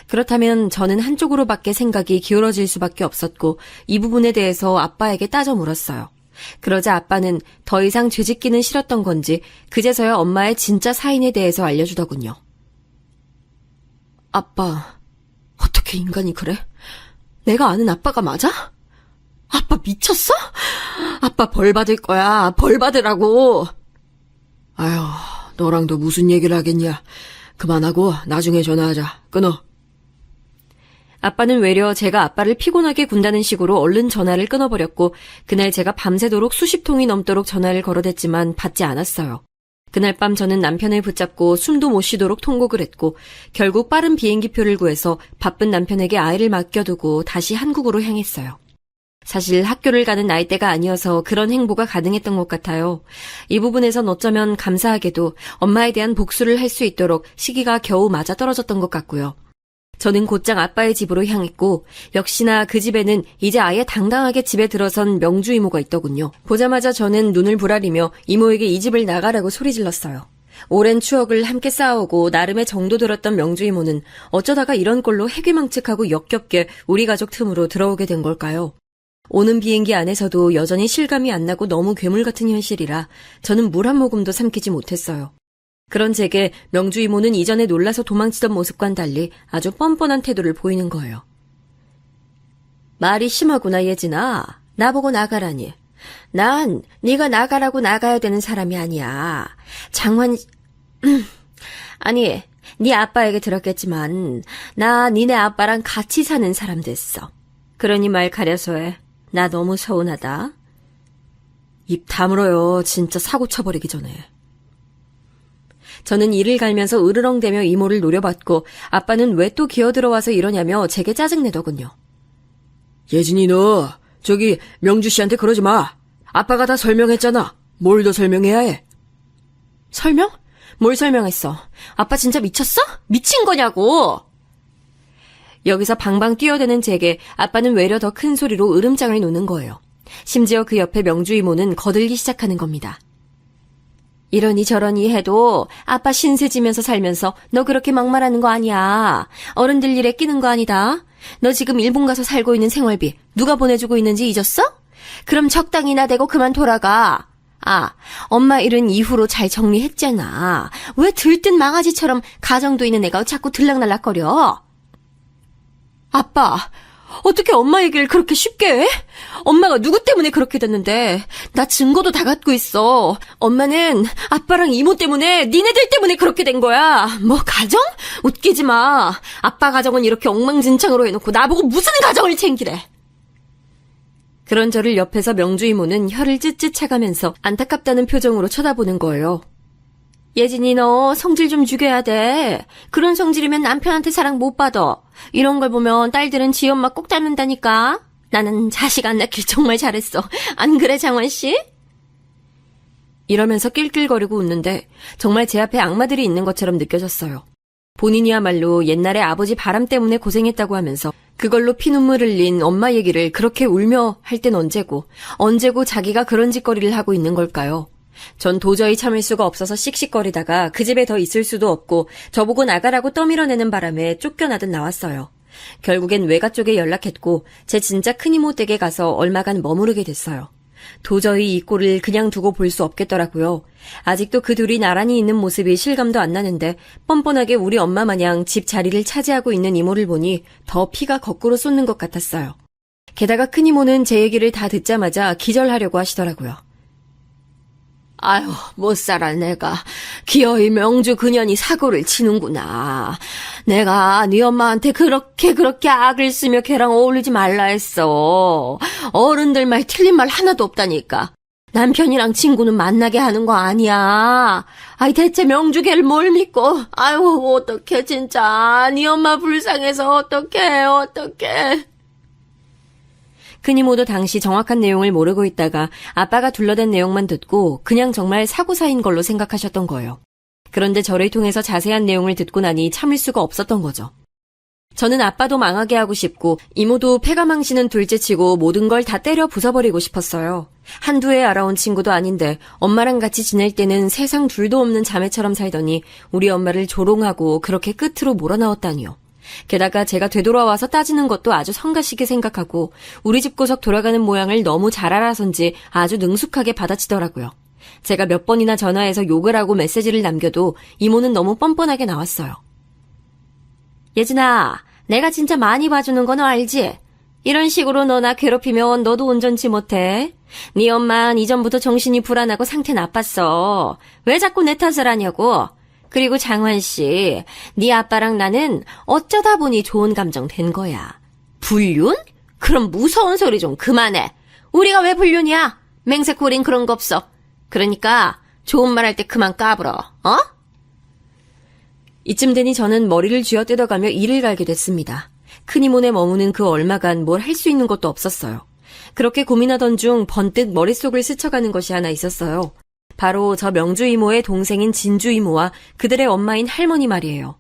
그렇다면 저는 한쪽으로밖에 생각이 기울어질 수밖에 없었고 이 부분에 대해서 아빠에게 따져 물었어요. 그러자 아빠는 더 이상 죄짓기는 싫었던 건지 그제서야 엄마의 진짜 사인에 대해서 알려주더군요. 아빠, 어떻게 인간이 그래? 내가 아는 아빠가 맞아? 아빠 미쳤어? 아빠 벌 받을 거야. 벌 받으라고. 아휴, 너랑도 무슨 얘기를 하겠냐. 그만하고 나중에 전화하자. 끊어. 아빠는 외려 제가 아빠를 피곤하게 군다는 식으로 얼른 전화를 끊어버렸고 그날 제가 밤새도록 수십 통이 넘도록 전화를 걸어댔지만 받지 않았어요. 그날 밤 저는 남편을 붙잡고 숨도 못 쉬도록 통곡을 했고 결국 빠른 비행기표를 구해서 바쁜 남편에게 아이를 맡겨두고 다시 한국으로 향했어요. 사실 학교를 가는 나이대가 아니어서 그런 행보가 가능했던 것 같아요. 이 부분에선 어쩌면 감사하게도 엄마에 대한 복수를 할 수 있도록 시기가 겨우 맞아떨어졌던 것 같고요. 저는 곧장 아빠의 집으로 향했고 역시나 그 집에는 이제 아예 당당하게 집에 들어선 명주 이모가 있더군요. 보자마자 저는 눈을 부라리며 이모에게 이 집을 나가라고 소리질렀어요. 오랜 추억을 함께 쌓아오고 나름의 정도 들었던 명주 이모는 어쩌다가 이런 꼴로 해괴망측하고 역겹게 우리 가족 틈으로 들어오게 된 걸까요? 오는 비행기 안에서도 여전히 실감이 안 나고 너무 괴물 같은 현실이라 저는 물 한 모금도 삼키지 못했어요. 그런 제게 명주 이모는 이전에 놀라서 도망치던 모습과는 달리 아주 뻔뻔한 태도를 보이는 거예요. 말이 심하구나 예진아. 나보고 나가라니. 난 네가 나가라고 나가야 되는 사람이 아니야. 아니 네 아빠에게 들었겠지만 나 니네 아빠랑 같이 사는 사람 됐어. 그러니 말 가려서 해. 나 너무 서운하다. 입 다물어요. 진짜 사고 쳐버리기 전에. 저는 이를 갈면서 으르렁대며 이모를 노려봤고 아빠는 왜 또 기어들어와서 이러냐며 제게 짜증내더군요. 예진이 너 저기 명주 씨한테 그러지 마. 아빠가 다 설명했잖아. 뭘 더 설명해야 해? 설명? 뭘 설명했어? 아빠 진짜 미쳤어? 미친 거냐고! 여기서 방방 뛰어드는 제게 아빠는 외려 더 큰 소리로 으름장을 놓는 거예요. 심지어 그 옆에 명주 이모는 거들기 시작하는 겁니다. 이러니 저러니 해도 아빠 신세지면서 살면서 너 그렇게 막말하는 거 아니야. 어른들 일에 끼는 거 아니다. 너 지금 일본 가서 살고 있는 생활비 누가 보내주고 있는지 잊었어? 그럼 적당히 나대고 그만 돌아가. 아, 엄마 일은 이후로 잘 정리했잖아. 왜 들뜬 망아지처럼 가정도 있는 애가 자꾸 들락날락거려? 아빠, 어떻게 엄마 얘기를 그렇게 쉽게 해? 엄마가 누구 때문에 그렇게 됐는데 나 증거도 다 갖고 있어. 엄마는 아빠랑 이모 때문에 니네들 때문에 그렇게 된 거야. 뭐 가정? 웃기지 마. 아빠 가정은 이렇게 엉망진창으로 해놓고 나보고 무슨 가정을 챙기래. 그런 저를 옆에서 명주 이모는 혀를 찢찢 차가면서 안타깝다는 표정으로 쳐다보는 거예요. 예진이 너 성질 좀 죽여야 돼. 그런 성질이면 남편한테 사랑 못 받아. 이런 걸 보면 딸들은 지 엄마 꼭 닮는다니까. 나는 자식 안 낳길 정말 잘했어. 안 그래 장원 씨? 이러면서 낄낄거리고 웃는데 정말 제 앞에 악마들이 있는 것처럼 느껴졌어요. 본인이야말로 옛날에 아버지 바람 때문에 고생했다고 하면서 그걸로 피눈물 흘린 엄마 얘기를 그렇게 울며 할 땐 언제고 자기가 그런 짓거리를 하고 있는 걸까요? 전 도저히 참을 수가 없어서 씩씩거리다가 그 집에 더 있을 수도 없고 저보고 나가라고 떠밀어내는 바람에 쫓겨나듯 나왔어요. 결국엔 외가 쪽에 연락했고 제 진짜 큰이모 댁에 가서 얼마간 머무르게 됐어요. 도저히 이 꼴을 그냥 두고 볼 수 없겠더라고요. 아직도 그 둘이 나란히 있는 모습이 실감도 안 나는데 뻔뻔하게 우리 엄마 마냥 집 자리를 차지하고 있는 이모를 보니 더 피가 거꾸로 쏟는 것 같았어요. 게다가 큰이모는 제 얘기를 다 듣자마자 기절하려고 하시더라고요. 아유, 못 살아 내가. 기어이 명주 그년이 사고를 치는구나. 내가 네 엄마한테 그렇게 악을 쓰며 걔랑 어울리지 말라 했어. 어른들 말 틀린 말 하나도 없다니까. 남편이랑 친구는 만나게 하는 거 아니야. 아이 대체 명주 걔를 뭘 믿고. 아유 어떡해 진짜. 네 엄마 불쌍해서 어떡해. 큰이모도 당시 정확한 내용을 모르고 있다가 아빠가 둘러댄 내용만 듣고 그냥 정말 사고사인 걸로 생각하셨던 거예요. 그런데 저를 통해서 자세한 내용을 듣고 나니 참을 수가 없었던 거죠. 저는 아빠도 망하게 하고 싶고 이모도 패가 망신은 둘째치고 모든 걸 다 때려 부숴버리고 싶었어요. 한두 해 알아온 친구도 아닌데 엄마랑 같이 지낼 때는 세상 둘도 없는 자매처럼 살더니 우리 엄마를 조롱하고 그렇게 끝으로 몰아넣었다니요. 게다가 제가 되돌아와서 따지는 것도 아주 성가시게 생각하고 우리 집 구석 돌아가는 모양을 너무 잘 알아서인지 아주 능숙하게 받아치더라고요. 제가 몇 번이나 전화해서 욕을 하고 메시지를 남겨도 이모는 너무 뻔뻔하게 나왔어요. 예진아, 내가 진짜 많이 봐주는 거 너 알지? 이런 식으로 너 나 괴롭히면 너도 온전치 못해. 네 엄만 이전부터 정신이 불안하고 상태 나빴어. 왜 자꾸 내 탓을 하냐고. 그리고 장환 씨, 네 아빠랑 나는 어쩌다 보니 좋은 감정 된 거야. 불륜? 그럼 무서운 소리 좀 그만해. 우리가 왜 불륜이야? 맹세코린 그런 거 없어. 그러니까 좋은 말 할 때 그만 까불어. 어? 이쯤 되니 저는 머리를 쥐어뜯어가며 이를 갈게 됐습니다. 큰이모네 머무는 그 얼마간 뭘 할 수 있는 것도 없었어요. 그렇게 고민하던 중 번뜩 머릿속을 스쳐가는 것이 하나 있었어요. 바로 저 명주 이모의 동생인 진주 이모와 그들의 엄마인 할머니 말이에요.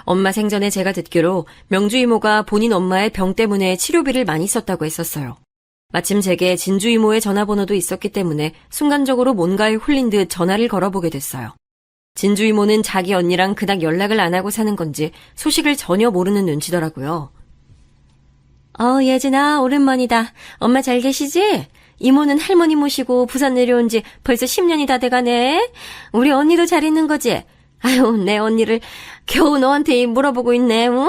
엄마 생전에 제가 듣기로 명주 이모가 본인 엄마의 병 때문에 치료비를 많이 썼다고 했었어요. 마침 제게 진주 이모의 전화번호도 있었기 때문에 순간적으로 뭔가에 홀린 듯 전화를 걸어보게 됐어요. 진주 이모는 자기 언니랑 그닥 연락을 안 하고 사는 건지 소식을 전혀 모르는 눈치더라고요. 예진아, 오랜만이다. 엄마 잘 계시지? 이모는 할머니 모시고 부산 내려온 지 벌써 10년이 다 돼가네. 우리 언니도 잘 있는 거지? 아유, 내 언니를 겨우 너한테 물어보고 있네. 응?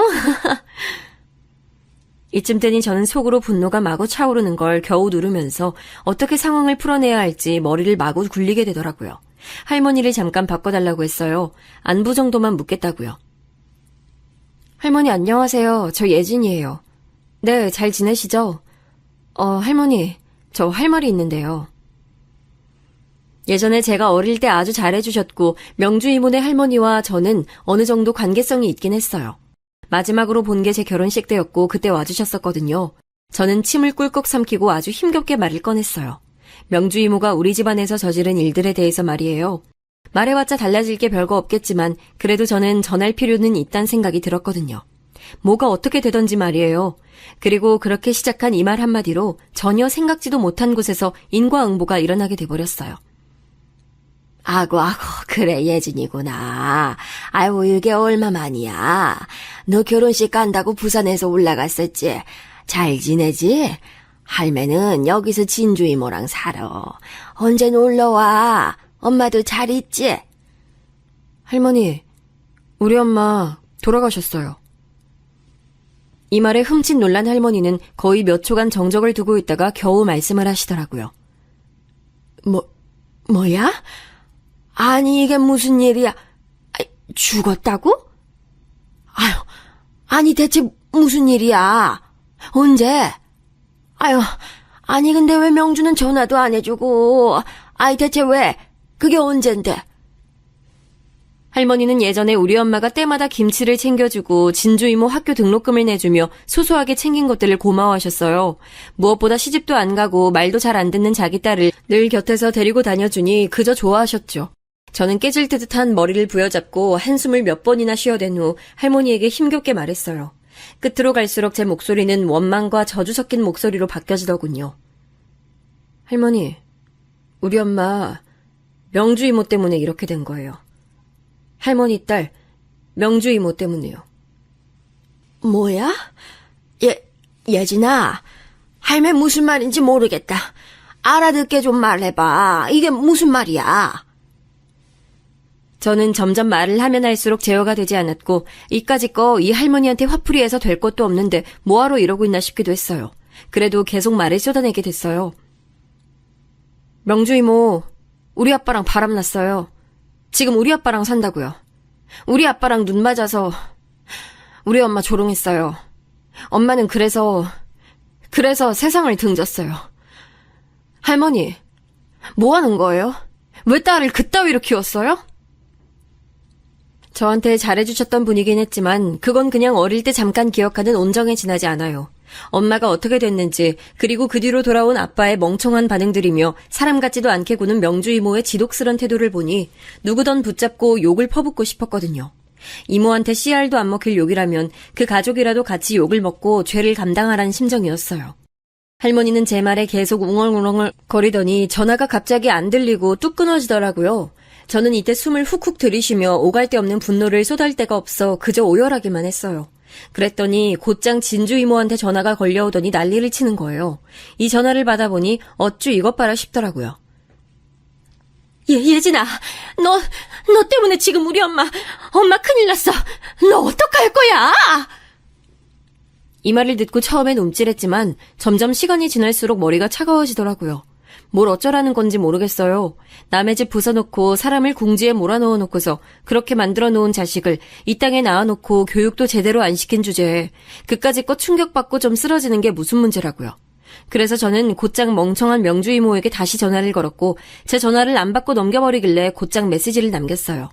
이쯤 되니 저는 속으로 분노가 마구 차오르는 걸 겨우 누르면서 어떻게 상황을 풀어내야 할지 머리를 마구 굴리게 되더라고요. 할머니를 잠깐 바꿔달라고 했어요. 안부 정도만 묻겠다고요. 할머니 안녕하세요. 저 예진이에요. 네, 잘 지내시죠? 할머니, 저 할 말이 있는데요. 예전에 제가 어릴 때 아주 잘해주셨고 명주 이모네 할머니와 저는 어느 정도 관계성이 있긴 했어요. 마지막으로 본 게 제 결혼식 때였고 그때 와주셨었거든요. 저는 침을 꿀꺽 삼키고 아주 힘겹게 말을 꺼냈어요. 명주 이모가 우리 집안에서 저지른 일들에 대해서 말이에요. 말해봤자 달라질 게 별거 없겠지만 그래도 저는 전할 필요는 있단 생각이 들었거든요. 뭐가 어떻게 되던지 말이에요. 그리고 그렇게 시작한 이 말 한마디로 전혀 생각지도 못한 곳에서 인과응보가 일어나게 돼버렸어요. 아고, 그래, 예진이구나. 아이고, 이게 얼마만이야. 너 결혼식 간다고 부산에서 올라갔었지. 잘 지내지? 할매는 여기서 진주 이모랑 살아. 언제 놀러와? 엄마도 잘 있지? 할머니, 우리 엄마 돌아가셨어요. 이 말에 흠칫 놀란 할머니는 거의 몇 초간 정적을 두고 있다가 겨우 말씀을 하시더라고요. 뭐야? 아니, 이게 무슨 일이야? 죽었다고? 아유, 아니, 대체 무슨 일이야? 언제? 아유, 아니, 근데 왜 명주는 전화도 안 해주고, 대체 왜? 그게 언젠데? 할머니는 예전에 우리 엄마가 때마다 김치를 챙겨주고 진주 이모 학교 등록금을 내주며 소소하게 챙긴 것들을 고마워하셨어요. 무엇보다 시집도 안 가고 말도 잘 안 듣는 자기 딸을 늘 곁에서 데리고 다녀주니 그저 좋아하셨죠. 저는 깨질 듯한 머리를 부여잡고 한숨을 몇 번이나 쉬어댄 후 할머니에게 힘겹게 말했어요. 끝으로 갈수록 제 목소리는 원망과 저주 섞인 목소리로 바뀌어지더군요. 할머니, 우리 엄마 명주 이모 때문에 이렇게 된 거예요. 할머니 딸 명주 이모 때문에요. 뭐야? 예진아, 할매 무슨 말인지 모르겠다. 알아듣게 좀 말해봐. 이게 무슨 말이야? 저는 점점 말을 하면 할수록 제어가 되지 않았고 이까짓 거 이 할머니한테 화풀이해서 될 것도 없는데 뭐하러 이러고 있나 싶기도 했어요. 그래도 계속 말을 쏟아내게 됐어요. 명주 이모, 우리 아빠랑 바람났어요. 지금 우리 아빠랑 산다고요. 우리 아빠랑 눈 맞아서 우리 엄마 조롱했어요. 엄마는 그래서 세상을 등졌어요. 할머니, 뭐 하는 거예요? 왜 딸을 그따위로 키웠어요? 저한테 잘해주셨던 분이긴 했지만 그건 그냥 어릴 때 잠깐 기억하는 온정에 지나지 않아요. 엄마가 어떻게 됐는지 그리고 그 뒤로 돌아온 아빠의 멍청한 반응들이며 사람 같지도 않게 구는 명주 이모의 지독스런 태도를 보니 누구든 붙잡고 욕을 퍼붓고 싶었거든요. 이모한테 씨알도 안 먹힐 욕이라면 그 가족이라도 같이 욕을 먹고 죄를 감당하라는 심정이었어요. 할머니는 제 말에 계속 웅얼웅얼 거리더니 전화가 갑자기 안 들리고 뚝 끊어지더라고요. 저는 이때 숨을 훅훅 들이쉬며 오갈 데 없는 분노를 쏟을 데가 없어 그저 오열하기만 했어요. 그랬더니 곧장 진주 이모한테 전화가 걸려오더니 난리를 치는 거예요. 이 전화를 받아보니 어쭈 이것 봐라 싶더라고요. 예진아, 너 때문에 지금 우리 엄마 큰일 났어. 너 어떡할 거야? 이 말을 듣고 처음엔 움찔했지만 점점 시간이 지날수록 머리가 차가워지더라고요. 뭘 어쩌라는 건지 모르겠어요. 남의 집 부숴놓고 사람을 궁지에 몰아넣어 놓고서 그렇게 만들어 놓은 자식을 이 땅에 낳아놓고 교육도 제대로 안 시킨 주제에 그까짓 거 충격받고 좀 쓰러지는 게 무슨 문제라고요. 그래서 저는 곧장 멍청한 명주 이모에게 다시 전화를 걸었고 제 전화를 안 받고 넘겨버리길래 곧장 메시지를 남겼어요.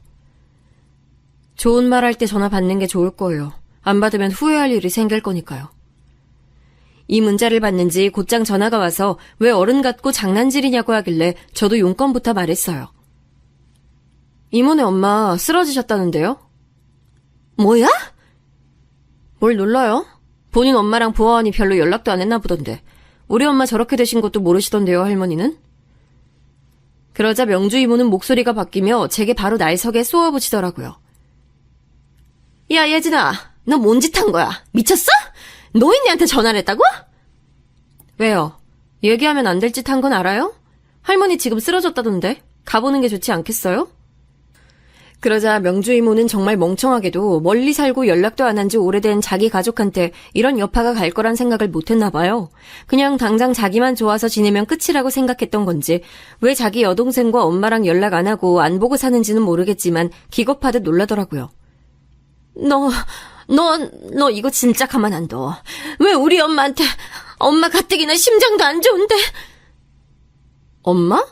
좋은 말 할 때 전화 받는 게 좋을 거예요. 안 받으면 후회할 일이 생길 거니까요. 이 문자를 받는지 곧장 전화가 와서 왜 어른 같고 장난질이냐고 하길래 저도 용건부터 말했어요. 이모네 엄마 쓰러지셨다는데요? 뭐야? 뭘 놀라요? 본인 엄마랑 보아하니 별로 연락도 안 했나 보던데. 우리 엄마 저렇게 되신 것도 모르시던데요, 할머니는? 그러자 명주 이모는 목소리가 바뀌며 제게 바로 날석에 쏘아붙이더라고요. 야, 예진아, 너 뭔 짓 한 거야? 미쳤어? 노인네한테 전화를 했다고? 왜요? 얘기하면 안 될 짓 한 건 알아요? 할머니 지금 쓰러졌다던데 가보는 게 좋지 않겠어요? 그러자 명주 이모는 정말 멍청하게도 멀리 살고 연락도 안 한 지 오래된 자기 가족한테 이런 여파가 갈 거란 생각을 못했나 봐요. 그냥 당장 자기만 좋아서 지내면 끝이라고 생각했던 건지 왜 자기 여동생과 엄마랑 연락 안 하고 안 보고 사는지는 모르겠지만 기겁하듯 놀라더라고요. 너 이거 진짜 가만 안 둬. 왜 우리 엄마한테 엄마 가뜩이나 심장도 안 좋은데. 엄마?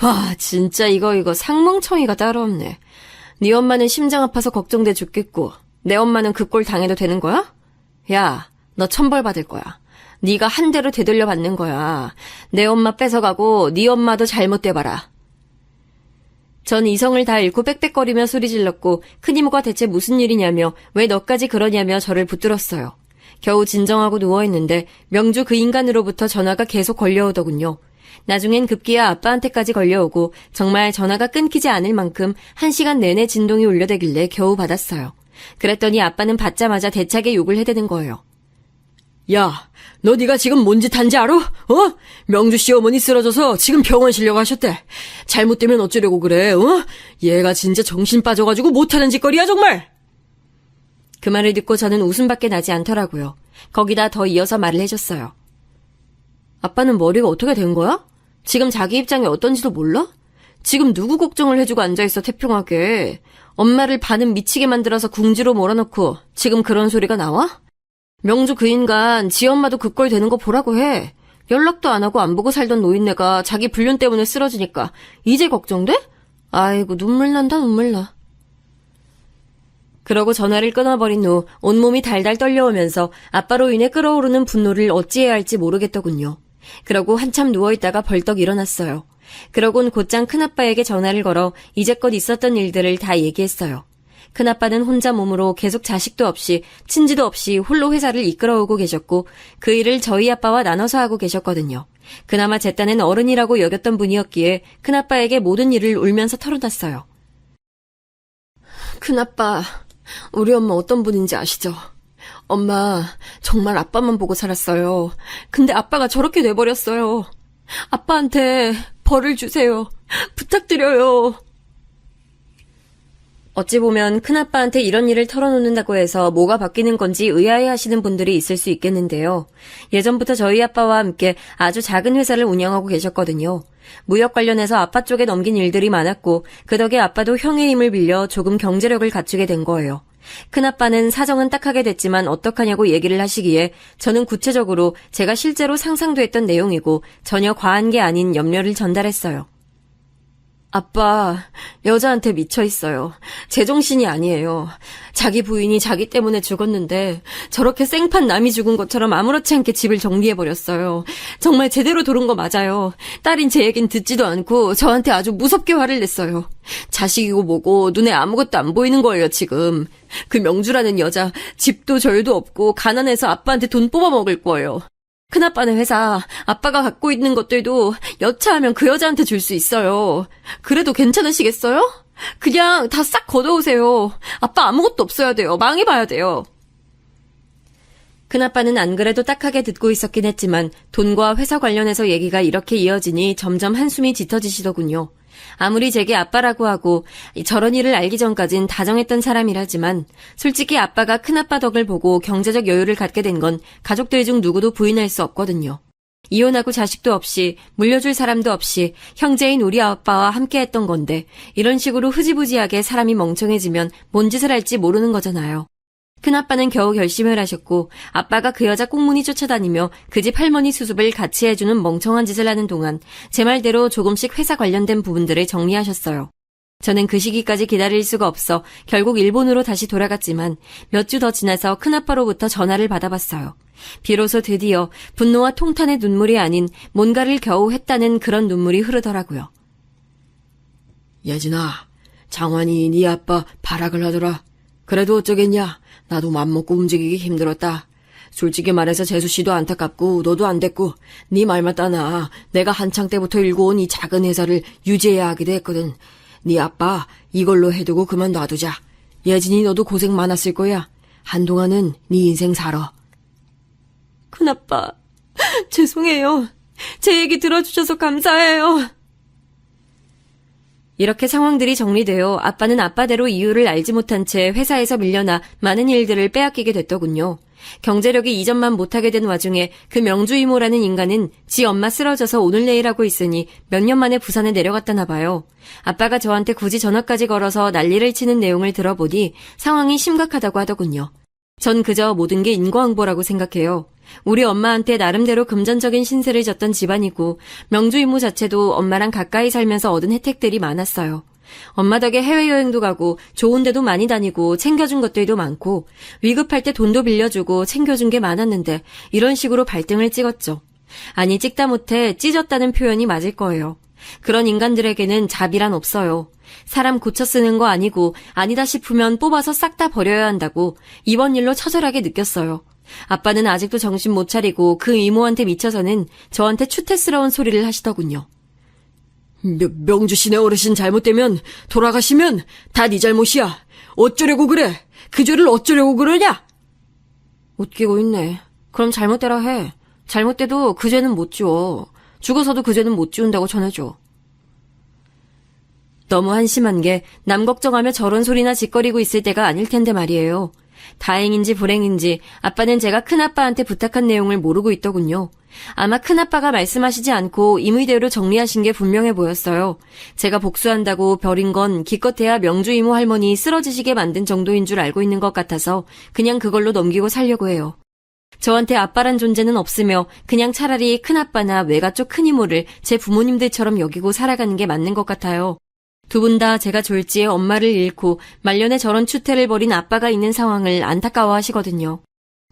와, 진짜 이거 상멍청이가 따로 없네. 네 엄마는 심장 아파서 걱정돼 죽겠고 내 엄마는 그 꼴 당해도 되는 거야? 야, 너 천벌 받을 거야. 네가 한 대로 되돌려 받는 거야. 내 엄마 뺏어가고 네 엄마도 잘못돼봐라. 전 이성을 다 잃고 빽빽거리며 소리질렀고 큰이모가 대체 무슨 일이냐며 왜 너까지 그러냐며 저를 붙들었어요. 겨우 진정하고 누워있는데 명주 그 인간으로부터 전화가 계속 걸려오더군요. 나중엔 급기야 아빠한테까지 걸려오고 정말 전화가 끊기지 않을 만큼 1시간 내내 진동이 울려대길래 겨우 받았어요. 그랬더니 아빠는 받자마자 대차게 욕을 해대는 거예요. 야, 너 네가 지금 뭔 짓 한지 알아? 명주 씨 어머니 쓰러져서 지금 병원 실려가셨대. 잘못되면 어쩌려고 그래, 얘가 진짜 정신 빠져가지고 못하는 짓거리야, 정말! 그 말을 듣고 저는 웃음밖에 나지 않더라고요. 거기다 더 이어서 말을 해줬어요. 아빠는 머리가 어떻게 된 거야? 지금 자기 입장이 어떤지도 몰라? 지금 누구 걱정을 해주고 앉아있어 태평하게. 엄마를 반은 미치게 만들어서 궁지로 몰아넣고 지금 그런 소리가 나와? 명주 그 인간 지 엄마도 그 꼴 되는 거 보라고 해. 연락도 안 하고 안 보고 살던 노인네가 자기 불륜 때문에 쓰러지니까 이제 걱정돼? 아이고 눈물 난다 눈물 나. 그러고 전화를 끊어버린 후 온몸이 달달 떨려오면서 아빠로 인해 끓어오르는 분노를 어찌해야 할지 모르겠더군요. 그러고 한참 누워있다가 벌떡 일어났어요. 그러곤 곧장 큰아빠에게 전화를 걸어 이제껏 있었던 일들을 다 얘기했어요. 큰아빠는 혼자 몸으로 계속 자식도 없이 친지도 없이 홀로 회사를 이끌어오고 계셨고 그 일을 저희 아빠와 나눠서 하고 계셨거든요. 그나마 제 딴엔 어른이라고 여겼던 분이었기에 큰아빠에게 모든 일을 울면서 털어놨어요. 큰아빠, 우리 엄마 어떤 분인지 아시죠? 엄마 정말 아빠만 보고 살았어요. 근데 아빠가 저렇게 돼버렸어요. 아빠한테 벌을 주세요. 부탁드려요. 어찌 보면 큰아빠한테 이런 일을 털어놓는다고 해서 뭐가 바뀌는 건지 의아해하시는 분들이 있을 수 있겠는데요. 예전부터 저희 아빠와 함께 아주 작은 회사를 운영하고 계셨거든요. 무역 관련해서 아빠 쪽에 넘긴 일들이 많았고 그 덕에 아빠도 형의 힘을 빌려 조금 경제력을 갖추게 된 거예요. 큰아빠는 사정은 딱하게 됐지만 어떡하냐고 얘기를 하시기에 저는 구체적으로 제가 실제로 상상도 했던 내용이고 전혀 과한 게 아닌 염려를 전달했어요. 아빠, 여자한테 미쳐 있어요. 제정신이 아니에요. 자기 부인이 자기 때문에 죽었는데 저렇게 생판 남이 죽은 것처럼 아무렇지 않게 집을 정리해버렸어요. 정말 제대로 돌은 거 맞아요. 딸인 제 얘긴 듣지도 않고 저한테 아주 무섭게 화를 냈어요. 자식이고 뭐고 눈에 아무것도 안 보이는 거예요, 지금. 그 명주라는 여자 집도 절도 없고 가난해서 아빠한테 돈 뽑아 먹을 거예요. 큰아빠네 회사, 아빠가 갖고 있는 것들도 여차하면 그 여자한테 줄 수 있어요. 그래도 괜찮으시겠어요? 그냥 다 싹 걷어오세요. 아빠 아무것도 없어야 돼요. 망해봐야 돼요. 큰아빠는 안 그래도 딱하게 듣고 있었긴 했지만 돈과 회사 관련해서 얘기가 이렇게 이어지니 점점 한숨이 짙어지시더군요. 아무리 제게 아빠라고 하고 저런 일을 알기 전까진 다정했던 사람이라지만 솔직히 아빠가 큰아빠 덕을 보고 경제적 여유를 갖게 된 건 가족들 중 누구도 부인할 수 없거든요. 이혼하고 자식도 없이 물려줄 사람도 없이 형제인 우리 아빠와 함께했던 건데 이런 식으로 흐지부지하게 사람이 멍청해지면 뭔 짓을 할지 모르는 거잖아요. 큰아빠는 겨우 결심을 하셨고 아빠가 그 여자 꽁무니 쫓아다니며 그 집 할머니 수습을 같이 해주는 멍청한 짓을 하는 동안 제 말대로 조금씩 회사 관련된 부분들을 정리하셨어요. 저는 그 시기까지 기다릴 수가 없어 결국 일본으로 다시 돌아갔지만 몇 주 더 지나서 큰아빠로부터 전화를 받아봤어요. 비로소 드디어 분노와 통탄의 눈물이 아닌 뭔가를 겨우 했다는 그런 눈물이 흐르더라고요. 예진아, 장환이 네 아빠 발악을 하더라. 그래도 어쩌겠냐. 나도 맘먹고 움직이기 힘들었다. 솔직히 말해서 재수씨도 안타깝고 너도 안 됐고 네 말만 따나 내가 한창 때부터 일궈온 이 작은 회사를 유지해야 하기도 했거든. 네 아빠 이걸로 해두고 그만 놔두자. 예진이 너도 고생 많았을 거야. 한동안은 네 인생 살아. 큰아빠, 죄송해요. 제 얘기 들어주셔서 감사해요. 이렇게 상황들이 정리되어 아빠는 아빠대로 이유를 알지 못한 채 회사에서 밀려나 많은 일들을 빼앗기게 됐더군요. 경제력이 이전만 못하게 된 와중에 그 명주 이모라는 인간은 지 엄마 쓰러져서 오늘 내일 하고 있으니 몇 년 만에 부산에 내려갔다나 봐요. 아빠가 저한테 굳이 전화까지 걸어서 난리를 치는 내용을 들어보니 상황이 심각하다고 하더군요. 전 그저 모든 게 인과응보라고 생각해요. 우리 엄마한테 나름대로 금전적인 신세를 졌던 집안이고 명주 이모 자체도 엄마랑 가까이 살면서 얻은 혜택들이 많았어요. 엄마 덕에 해외여행도 가고 좋은 데도 많이 다니고 챙겨준 것들도 많고 위급할 때 돈도 빌려주고 챙겨준 게 많았는데 이런 식으로 발등을 찍었죠. 아니 찍다 못해 찢었다는 표현이 맞을 거예요. 그런 인간들에게는 자비란 없어요. 사람 고쳐 쓰는 거 아니고 아니다 싶으면 뽑아서 싹 다 버려야 한다고 이번 일로 처절하게 느꼈어요. 아빠는 아직도 정신 못 차리고 그 이모한테 미쳐서는 저한테 추태스러운 소리를 하시더군요. 명주시네 어르신 잘못되면 돌아가시면 다 네 잘못이야. 어쩌려고 그래? 그 죄를 어쩌려고 그러냐? 웃기고 있네. 그럼 잘못되라 해. 잘못돼도 그 죄는 못 지워. 죽어서도 그 죄는 못 지운다고 전해줘. 너무 한심한 게 남 걱정하며 저런 소리나 짓거리고 있을 때가 아닐 텐데 말이에요. 다행인지 불행인지 아빠는 제가 큰아빠한테 부탁한 내용을 모르고 있더군요. 아마 큰아빠가 말씀하시지 않고 임의대로 정리하신 게 분명해 보였어요. 제가 복수한다고 버린 건 기껏해야 명주 이모 할머니 쓰러지시게 만든 정도인 줄 알고 있는 것 같아서 그냥 그걸로 넘기고 살려고 해요. 저한테 아빠란 존재는 없으며 그냥 차라리 큰아빠나 외가 쪽 큰이모를 제 부모님들처럼 여기고 살아가는 게 맞는 것 같아요. 두 분 다 제가 졸지에 엄마를 잃고 말년에 저런 추태를 벌인 아빠가 있는 상황을 안타까워하시거든요.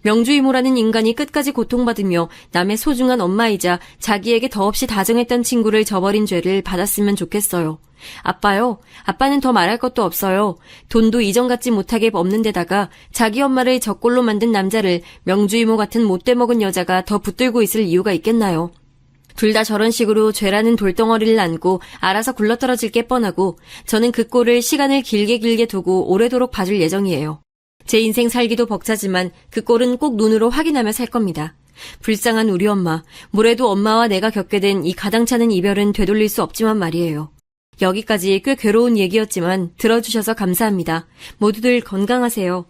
명주 이모라는 인간이 끝까지 고통받으며 남의 소중한 엄마이자 자기에게 더없이 다정했던 친구를 저버린 죄를 받았으면 좋겠어요. 아빠요. 아빠는 더 말할 것도 없어요. 돈도 이전 같지 못하게 없는 데다가 자기 엄마를 적골로 만든 남자를 명주 이모 같은 못돼 먹은 여자가 더 붙들고 있을 이유가 있겠나요? 둘 다 저런 식으로 죄라는 돌덩어리를 안고 알아서 굴러떨어질 게 뻔하고 저는 그 꼴을 시간을 길게 두고 오래도록 봐줄 예정이에요. 제 인생 살기도 벅차지만 그 꼴은 꼭 눈으로 확인하며 살 겁니다. 불쌍한 우리 엄마, 뭐래도 엄마와 내가 겪게 된 이 가당찮은 이별은 되돌릴 수 없지만 말이에요. 여기까지 꽤 괴로운 얘기였지만 들어주셔서 감사합니다. 모두들 건강하세요.